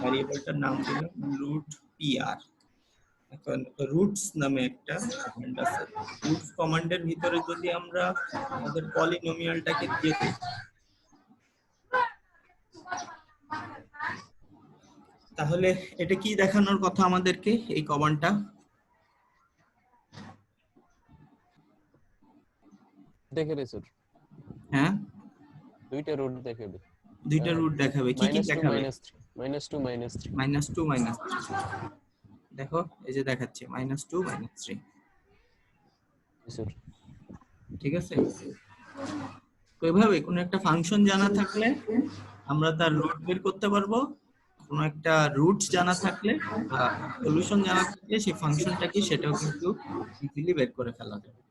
ভ্যারিয়েবলটার নাম দিলাম রুট pr। এখন রুটস নামে একটা কমান্ড আছে, রুটস কমান্ডের ভিতরে যদি আমরা আমাদের পলিনোমিয়ালটাকে দিয়ে দিই তাহলে এটা কি দেখানোর কথা আমাদেরকে এই কমান্ডটা? দেখে রে স্যার, হ্যাঁ, দুইটা রুট দেখাবে। দুইটা রুট দেখাবে। কি কি দেখাবে? -2 -3 -2 -3। দেখো এই যে দেখাচ্ছে -2 -3। স্যার। ঠিক আছে, তো এভাবে কোন একটা ফাংশন জানা থাকলে আমরা তার রুট বের করতে পারবো। কোন একটা রুট জানা থাকলে বা সলিউশন জানা থাকলে সেই ফাংশনটা কি সেটাও কিন্তু ইজিলি বের করে ফেলা যাবে।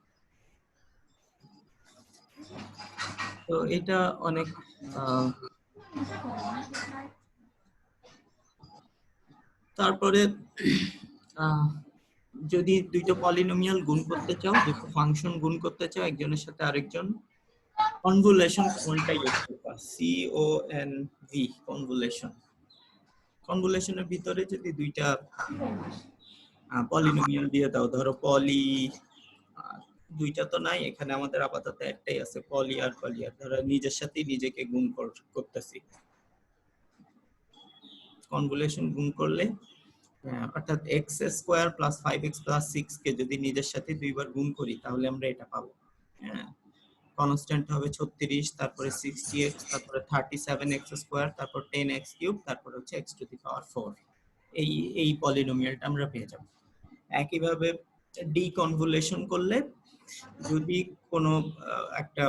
তো এটা অনেক তারপরে যদি দুইটা পলিনোমিয়াল গুণ করতে চাও, দুটো ফাংশন গুণ করতে চাও একজনের সাথে আরেকজন, কনভলিউশন কোনটা ইউজ করবা? CONV, convolution. কনভলিউশনের ভিতরে যদি দুইটা পলিনোমিয়াল দিয়ে দাও, ধরো পলি, দুইটা তো নাই এখানে আমাদের আপাতত একটাই আছে, পলি আর পলি আর, ধরো নিজের সাথে নিজেকে গুণ করতেছি। কনভলিউশন গুণ করলে অর্থাৎ x square plus 5x plus 6 কে যদি নিজের সাথে দুইবার গুণ করি তাহলে আমরা এটা পাবো। হ্যাঁ, কনস্ট্যান্ট হবে 36, তারপরে 60x, তারপরে 37x স্কয়ার, তারপর 10x কিউব, তারপর হচ্ছে x টু দি পাওয়ার 4। এই পলিনোমিয়ালটা আমরা পেয়ে যাব। একইভাবে ডিকনভলিউশন করলে যদি কোনো একটা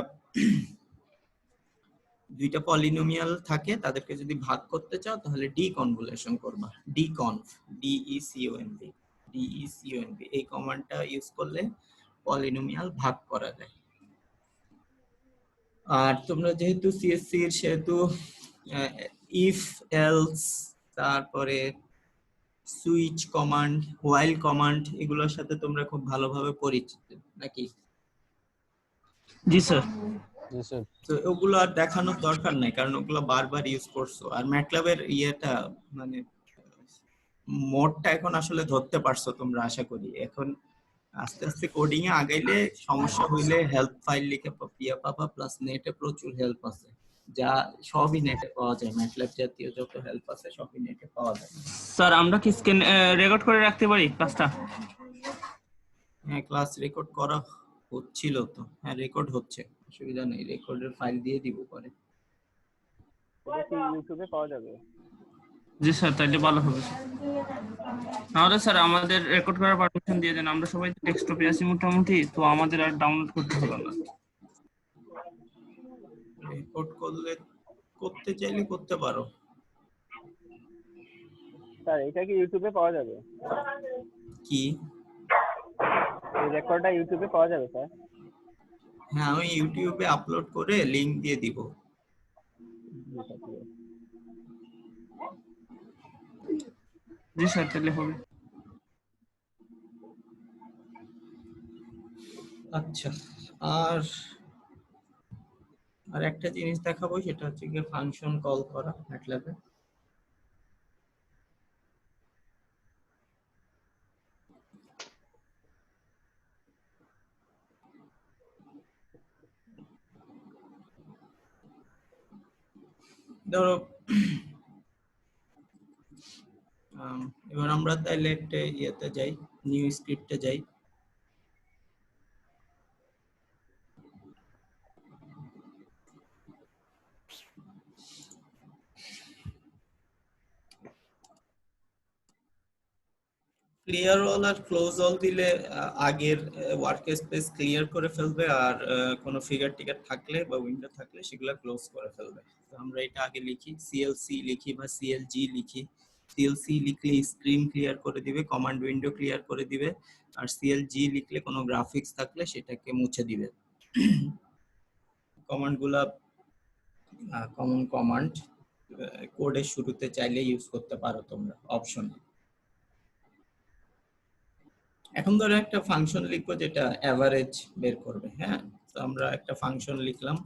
দুইটা পলিনোমিয়াল থাকে তাদেরকে যদি ভাগ করতে চাও তাহলে ডিকনভলিউশন করবা। ডিকনভ, DECONV, এই কমান্ডটা ইউজ করলে পলিনোমিয়াল ভাগ করা যায়। আর তোমরা যেহেতু সিএসসি এর সেহেতু ইফ এলস, তারপরে সুইচ কমান্ড, হোয়াইল কমান্ড, এগুলোর সাথে তোমরা খুব ভালোভাবে পরিচিত নাকি? জি স্যার। জি স্যার। তো ওগুলো আর দেখানোর দরকার নাই কারণ ওগুলো বারবার ইউজ করছো। আর ম্যাটল্যাবের ইয়েটা মানে মোডটা এখন আসলে ধরতে পারছো তোমরা আশা করি। এখন আস্তে আস্তে কোডিং এ আগাইলে সমস্যা হইলে হেল্প ফাইল লিখে পিয়া পাবা, প্লাস নেটে প্রচুর হেল্প আছে, যা সবই নেটে পাওয়া যায়। ম্যাটল্যাব জাতীয় যত হেল্প আছে সবই নেটে পাওয়া যায়। স্যার আমরা কি স্ক্রিন রেকর্ড করে রাখতে পারি ক্লাসটা? হ্যাঁ, ক্লাস রেকর্ড করা হচ্ছিল তো। হ্যাঁ, রেকর্ড হচ্ছে, অসুবিধা নেই, রেকর্ডের ফাইল দিয়ে দিব পরে। এটা কি ইউটিউবে পাওয়া যাবে? জি স্যার, তাইলে ভালো হবে। নাহলে স্যার আমাদের রেকর্ড করার পারমিশন দিয়ে দেন, আমরা সবাই ডেস্কটপে আছি মোটামুটি, তো আমাদের আর ডাউনলোড করতে হবে না। রেকর্ড করতে চাইলে করতে পারো। স্যার এটা কি ইউটিউবে পাওয়া যাবে? কি এই রেকর্ডটা ইউটিউবে পাওয়া যাবে স্যার? হ্যাঁ, আমি ইউটিউবে আপলোড করে লিংক দিয়ে দিব। জি স্যার, তাহলে হবে। আচ্ছা, আর একটা জিনিস দেখাবো, সেটা হচ্ছে কি ফাংশন কল করা ম্যাটল্যাবে। ধরো এবার আমরা তাইলে একটা ইয়েতে যাই, নিউ স্ক্রিপ্টে যাই। ক্লিয়ার অল আর ক্লোজ অল দিলে আগের ওয়ার্ক স্পেস ক্লিয়ার করে ফেলবে, আর কোনো ফিগার টিগার থাকলে বা উইন্ডো থাকলে সেগুলো ক্লোজ করে ফেলবে। তো আমরা এটা আগে লিখি, CLC লিখি বা CLG লিখি, CLC লিখলে স্ক্রিন ক্লিয়ার করে দিবে, কমান্ড উইন্ডো ক্লিয়ার করে দিবে, আর CLG লিখলে কোনো গ্রাফিক্স থাকলে সেটাকে মুছে দিবে। কমান্ডগুলা কমন কমান্ড, কোডের শুরুতে চাইলে ইউজ করতে পারো তোমরা অপশন। এখন ধরো একটা ফাংশন লিখবো যেটা অ্যাভারেজ বের করবে। হ্যাঁ, তো আমরা একটা ফাংশন লিখলাম।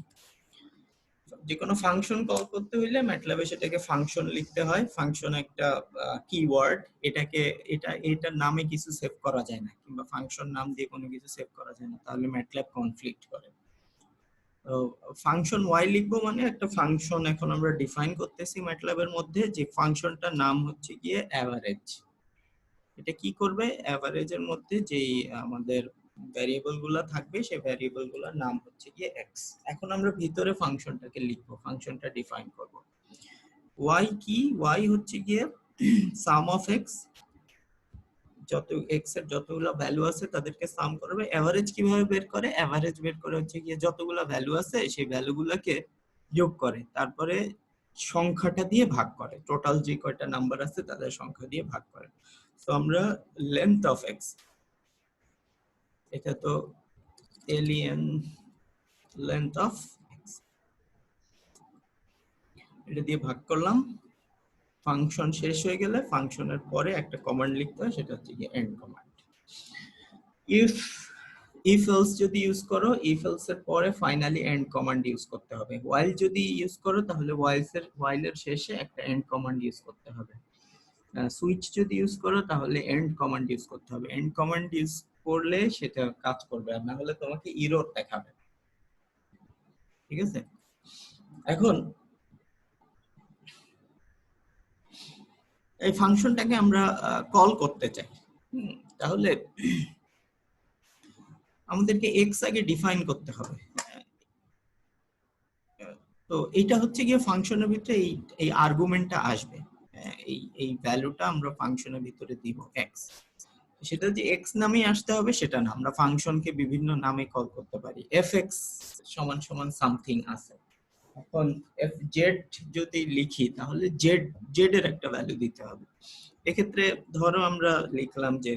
যে কোনো ফাংশন কল করতে হইলে ম্যাটল্যাবে সেটাকে ফাংশন লিখতে হয়। ফাংশন একটা কিওয়ার্ড, এটার নামে কিছু সেভ করা যায় না, কিংবা ফাংশন নাম দিয়ে কোনো কিছু সেভ করা যায় না, তাহলে ম্যাটল্যাব কনফ্লিক্ট করে। তো ফাংশন ওয়াই লিখবো মানে একটা ফাংশন এখন আমরা ডিফাইন করতেছি ম্যাটল্যাবের মধ্যে, যে ফাংশনটার নাম হচ্ছে গিয়ে অ্যাভারেজ। এটা কি করবে, অ্যাভারেজের মধ্যে যেই আমাদের ভ্যারিয়েবল গুলা থাকবে সেই ভ্যারিয়েবল গুলার নাম হচ্ছে গিয়ে এক্স। এখন আমরা ভিতরে ফাংশনটাকে লিখবো, ফাংশনটা ডিফাইন করব। ওয়াই কি, ওয়াই হচ্ছে গিয়ে সাম অফ এক্স, যত এক্স এর যতগুলো ভ্যালু আছে তাদেরকে সাম করবে। এভারেজ কিভাবে বের করে, এভারেজ বের করে হচ্ছে গিয়ে যতগুলো ভ্যালু আছে সেই ভ্যালুগুলোকে যোগ করে, তারপরে সংখ্যাটা দিয়ে ভাগ করে, টোটাল যে কয়টা নাম্বার আছে তাদের সংখ্যা দিয়ে ভাগ করে। তো আমরা লেন্থ অফ এক্স, এটা তো এলিয়েন লেন্থ অফ এক্স, এটা দিয়ে ভাগ করলাম। ফাংশন শেষ হয়ে গেলে ফাংশনের পরে একটা কমান্ড লিখতে হয়, সেটা হচ্ছে গিয়ে এন্ড কমান্ড। ইফ এলস যদি ইউজ করো, ইফ এলস এর পরে ফাইনালি এন্ড কমান্ড ইউজ করতে হবে। হোয়াইল যদি ইউজ করো তাহলে হোয়াইলের শেষে একটা এন্ড কমান্ড ইউজ করতে হবে। সুইচ যদি ইউজ করো তাহলে এন্ড কমান্ড ইউজ করতে হবে। এন্ড কমান্ড ইউজ করলে সেটা কাজ করবে, আর না হলে তোমাকে এরর দেখাবে। ঠিক আছে, এখন এই ফাংশনটাকে আমরা কল করতে চাই। তাহলে আমাদেরকে এক্স আগে ডিফাইন করতে হবে। তো এটা হচ্ছে গিয়ে ফাংশনের ভিতরে এই আর্গুমেন্টটা আসবে, এই ভ্যালুটা আমরা ফাংশনের ভিতরে দিব এক্স। সেটা যে এক্স নামেই আসতে হবে সেটা না, আমরা ফাংশনকে বিভিন্ন নামে কল করতে পারি। এফ এক্স সমান সমান সামথিং আছে। এখন এফ জেড যদি লিখি তাহলে জেড এর একটা ভ্যালু দিতে হবে। এক্ষেত্রে ধরো আমরা লিখলাম যে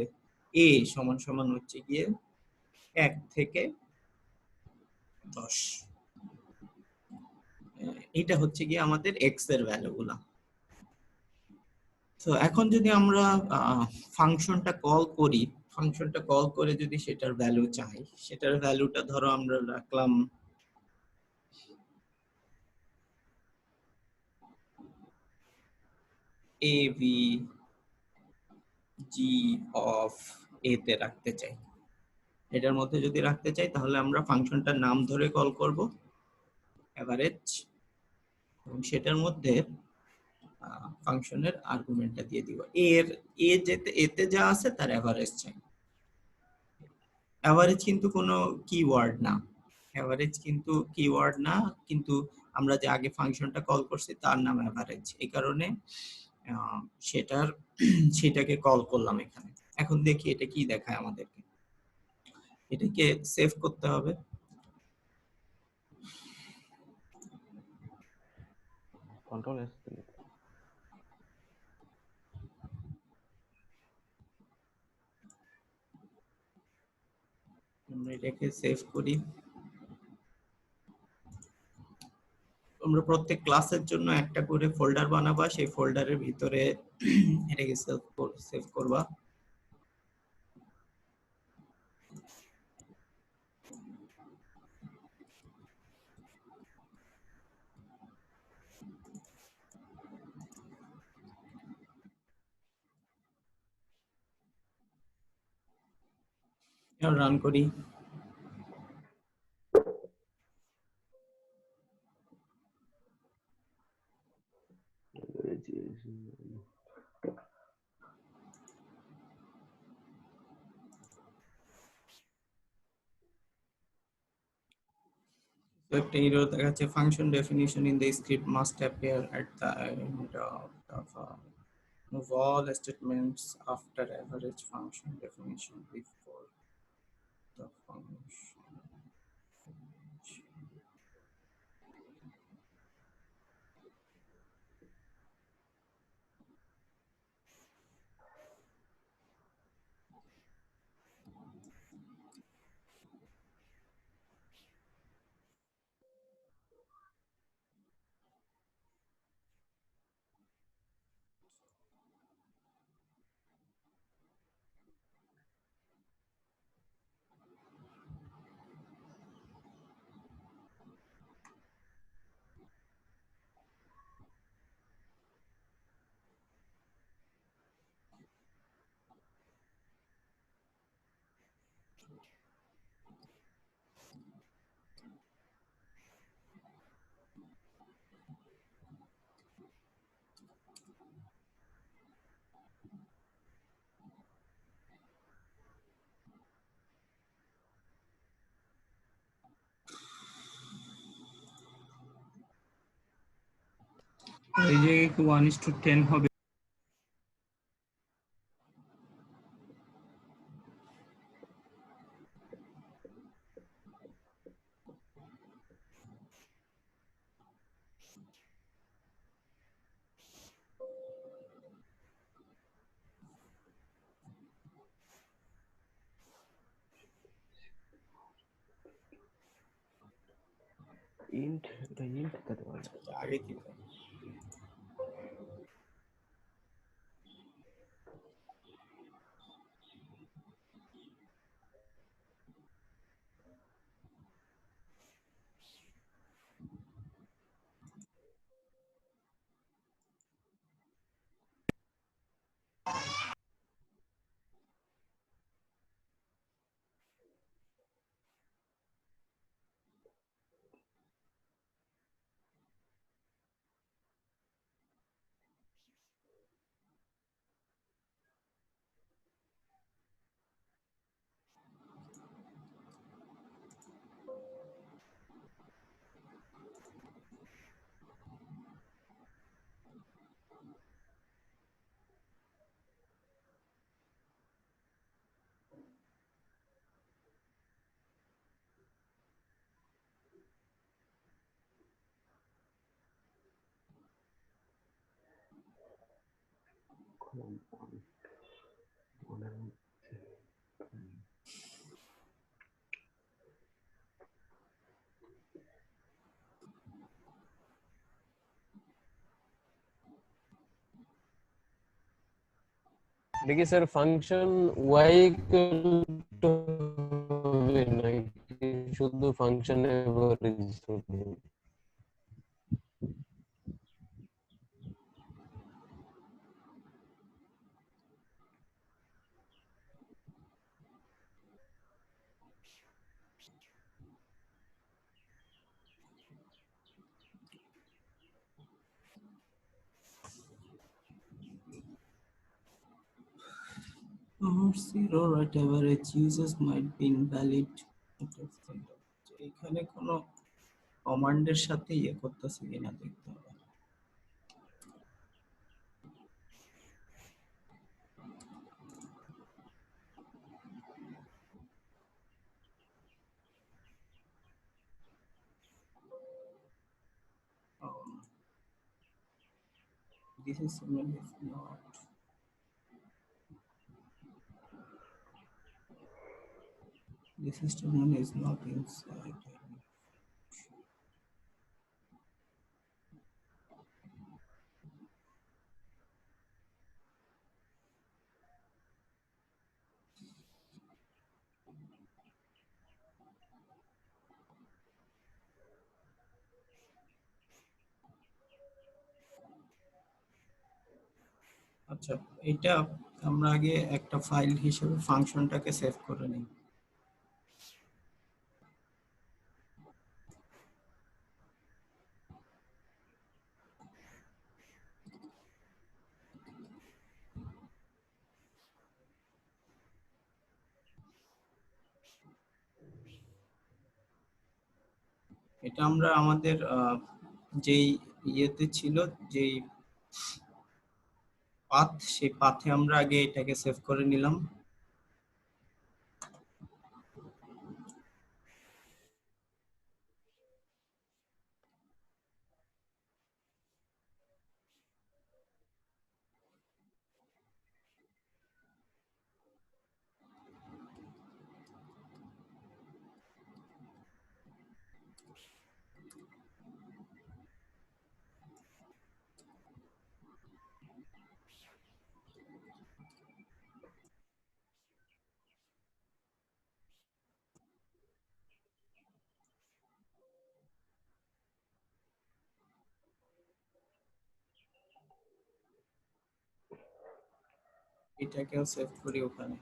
এ সমান সমান হচ্ছে গিয়ে 1 থেকে 10, এটা হচ্ছে গিয়ে আমাদের এক্স এর ভ্যালুগুলা। তো এখন যদি আমরা ফাংশনটা কল করি, ফাংশনটা কল করে যদি সেটার ভ্যালু চাই, সেটার ভ্যালুটা ধরো আমরা রাখলাম এ ভি জি অফ এ তে রাখতে চাই। এটার মধ্যে যদি রাখতে চাই তাহলে আমরা ফাংশনটার নাম ধরে কল করব এভারেজ, এবং সেটার মধ্যে ফাংশনের আর্গুমেন্টটা দিয়ে দিব। এতে যা আছে তার এভারেজ চাই। এভারেজ কিন্তু কোনো কিওয়ার্ড না, এভারেজ কিন্তু কিওয়ার্ড না, কিন্তু আমরা যে আগে ফাংশনটা কল করছি তার নাম এভারেজ, এই কারণে সেটাকে কল করলাম এখানে। এখন দেখি এটা কি দেখায় আমাদেরকে। এটাকে সেভ করতে হবে। Control S. আমরা এটাকে সেভ করি। তোমরা প্রত্যেক ক্লাসের জন্য একটা করে ফোল্ডার বানাবা, সেই ফোল্ডারের ভিতরে এটাকে সেভ করবা। রান করি। So একটা error দেখাচ্ছে, function definition in the script must appear at the end of move all statements after average function definition before the function. এই জায়গায় কি 1:10 হবে? ইন্ট এটা ইন্ট কত বলে আগে কি বলে? দেখি sir function y equal to হবে নাকি শুধু ফাংশন এভারেজ হবে? Zero right average uses might be invalid. এখানে কোনো কমান্ডের সাথে ইয়ে করতেছে কিনা দেখতে হবে। This is not. This system is not inside. আচ্ছা, এটা আমরা আগে একটা ফাইল হিসেবে ফাংশনটাকে সেভ করে নিই। এটা আমরা আমাদের যেই ইয়েতে ছিল, যেই পাথ, সেই পাথে আমরা আগে এটাকে সেভ করে নিলাম। এটাকেও সেভ করি ওখানে।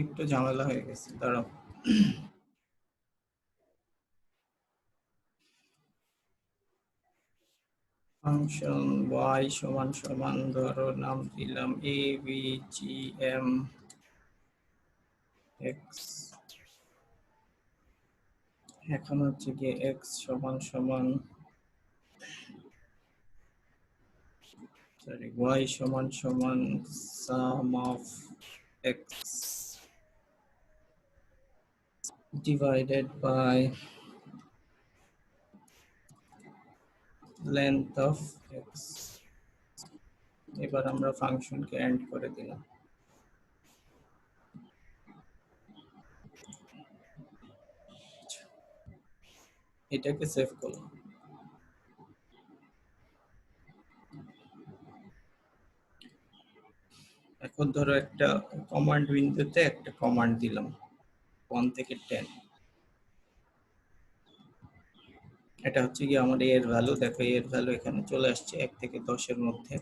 একটু ঝামেলা হয়ে গেছে, দাঁড়াও। ফাংশন y সমান সমান ধরো নাম দিলাম a b g m x, এখন হচ্ছে কি x সমান সমান y সমান সমান sum of x divided by length of x। এবার আমরা ফাংশনকে এন্ড করে দিলাম। এটাকে সেভ করলাম। এখন ধরো একটা কমান্ড উইন্ডোতে একটা কমান্ড দিলাম 1 থেকে 10। এটা হচ্ছে কি আমার এর ভ্যালু, দেখো এর ভ্যালু এখানে চলে আসছে 1 থেকে 10 এর মধ্যে।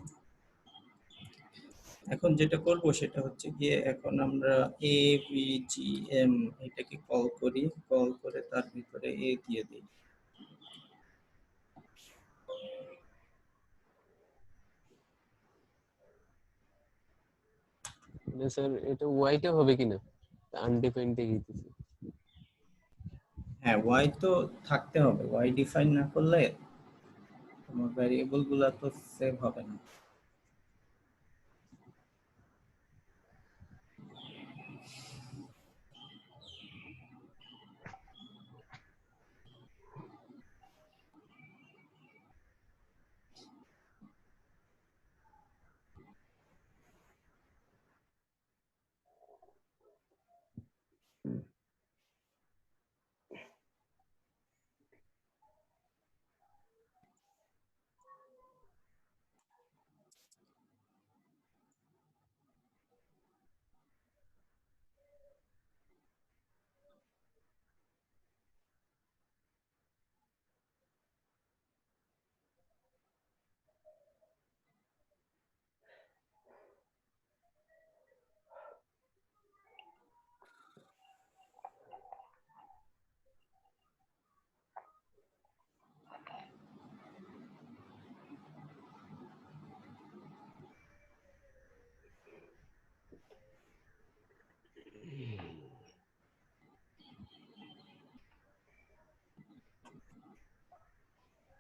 এখন যেটা করব সেটা হচ্ছে গিয়ে এখন আমরা a b g m এটাকে কল করি, কল করে তার ভিতরে a দিয়ে দিই। মানে স্যার এটা ওয়াইটা হবে কিনা, আনডিফাইন্ড দেখিতেছে। হ্যাঁ y তো থাকতে হবে, y ডিফাইন না করলে তোমার ভ্যারিয়েবল গুলা তো সেভ হবে না।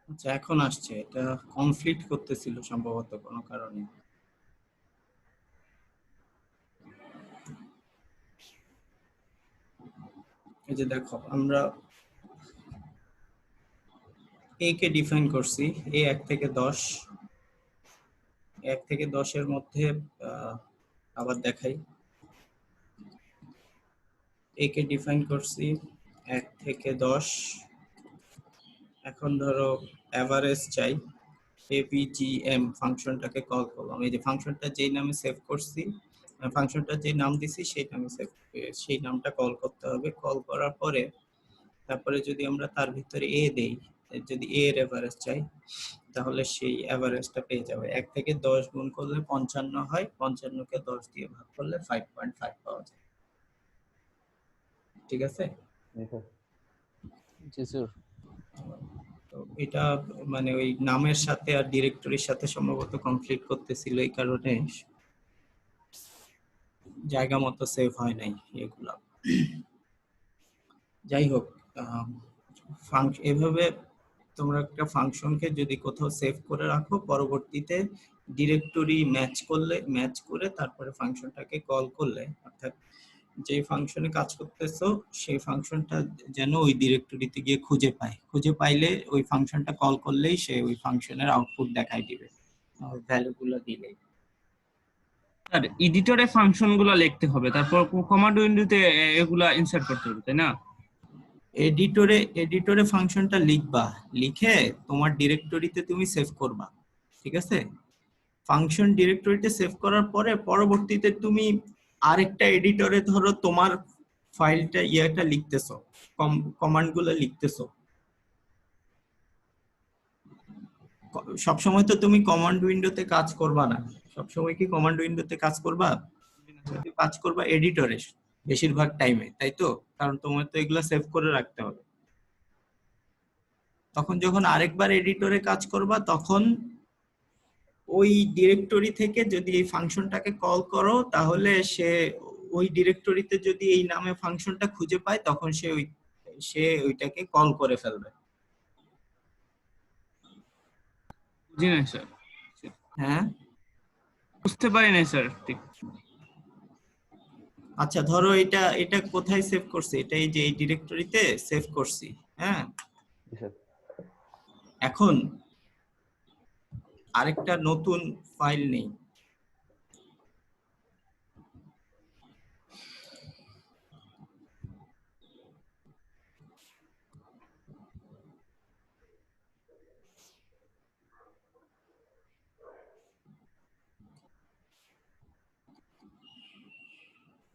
আচ্ছা এখন আসছে, এটা কনফ্লিক্ট করতেছিল সম্ভবত কোনো কারণে। এই যে দেখো আমরা a কে ডিফাইন করছি, a 1 থেকে 10, 1 থেকে 10 এর মধ্যে আবার দেখাই, a কে ডিফাইন করছি 1 থেকে 10। এখন ধরো এভারেজ চাই, abgm ফাংশনটাকে কল করলাম। এই যে ফাংশনটা যেই নামে সেভ করছি, ফাংশনটা যে নাম দিছি সেই নামে সেই নামটা কল করতে হবে। কল করার পরে তারপরে যদি আমরা তার ভিতরে a দেই, যদি a এর এভারেজ চাই তাহলে সেই এভারেজটা পেয়ে যাবে। 1 থেকে 10 গুণ করলে 55 হয়, 55 কে 10 দিয়ে ভাগ করলে 5.5 পাওয়া যায়। ঠিক আছে? জি স্যার। তো এটা মানে ওই নামের সাথে আর ডিরেক্টরির সাথে সম্ভবত কনফ্লিক্ট করতেছিল, এই কারণে জায়গা মতো সেভ হয় নাই এগুলা। যাই হোক, এভাবে তোমরা একটা ফাংশনকে যদি কোথাও সেভ করে রাখো, পরবর্তীতে ডিরেক্টরি ম্যাচ করে তারপরে ফাংশনটাকে কল করলে, অর্থাৎ যে ফাংশনে কাজ করতেছো সেই ফাংশনটা যেন ওই ডিরেক্টরিতে গিয়ে খুঁজে পাইলে ওই ফাংশনটা কল করলেই সে ওই ফাংশনের আউটপুট দেখাই দিবে ভ্যালুগুলো দিলে। স্যার এডিটরে ফাংশনগুলো লিখতে হবে, তারপর কমান্ড উইন্ডোতে এগুলা ইনসার্ট করতে হবে, তাই না? এডিটরে ফাংশনটা লিখবা, লিখে তোমার ডিরেক্টরিতে তুমি সেভ করবা। ঠিক আছে? ফাংশন ডিরেক্টরিতে সেভ করার পরে পরবর্তীতে তুমি আরেকটা এডিটরে ধরো তোমার ফাইলটা ইয়েটা লিখতেছো, কমান্ডগুলো লিখতেছো। সবসময় তো তুমি কমান্ড উইন্ডোতে কাজ করবা না। সবসময় কি কমান্ড উইন্ডোতে কাজ করবা? কাজ করবা এডিটরে। বেশিরভাগ টাইমে, তাই তো? কারণ তোমার তো এগুলো সেভ করে রাখতে হবে। তখন যখন আরেকবার এডিটরে কাজ করবা তখন ওই ডিরেক্টরি থেকে যদি এই ফাংশনটাকে কল করো তাহলে সে ওই ডিরেক্টরিতে যদি এই নামে ফাংশনটা খুঁজে পায় তখন সে ওইটাকে কল করে ফেলবে। বুঝি নাই স্যার, হ্যাঁ, বুঝতে পারি নাই স্যার ঠিক। আচ্ছা ধরো এটা এটা কোথায় সেভ করছি, এটা এই যে এই ডিরেক্টরিতে সেভ করছি। হ্যাঁ, জি স্যার। এখন আরেকটা নতুন ফাইল নেই।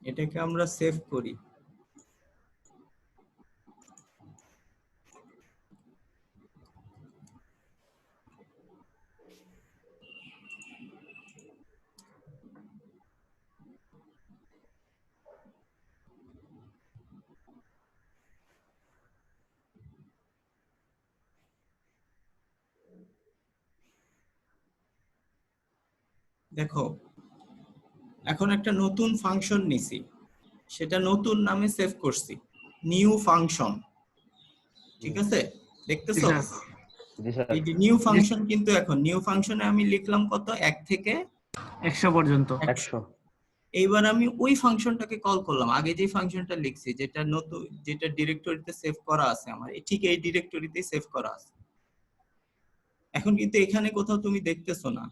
এটাকে আমরা সেভ করি। দেখো এখন একটা নতুন ফাংশন নিছি, সেটা নতুন নামে সেভ করছি, নিউ ফাংশন। ঠিক আছে, দেখতেছো? জি স্যার। এই যে নিউ ফাংশন, কিন্তু এখন নিউ ফাংশনে আমি লিখলাম কত, 1 থেকে 100 পর্যন্ত। 100। এইবার আমি ওই ফাংশনটাকে কল করলাম, আগে যে ফাংশনটা লিখছি যেটা নতুন, যেটা ডিরেক্টরিতে সেভ করা আছে আমার, ঠিক এই ডিরেক্টরিতে সেভ করা আছে। এখন কিন্তু এখানে কোথাও তুমি দেখতেছো না।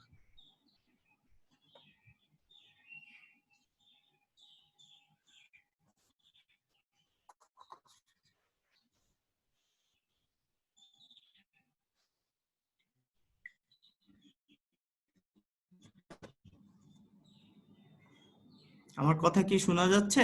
আমার কথা কি শোনা যাচ্ছে?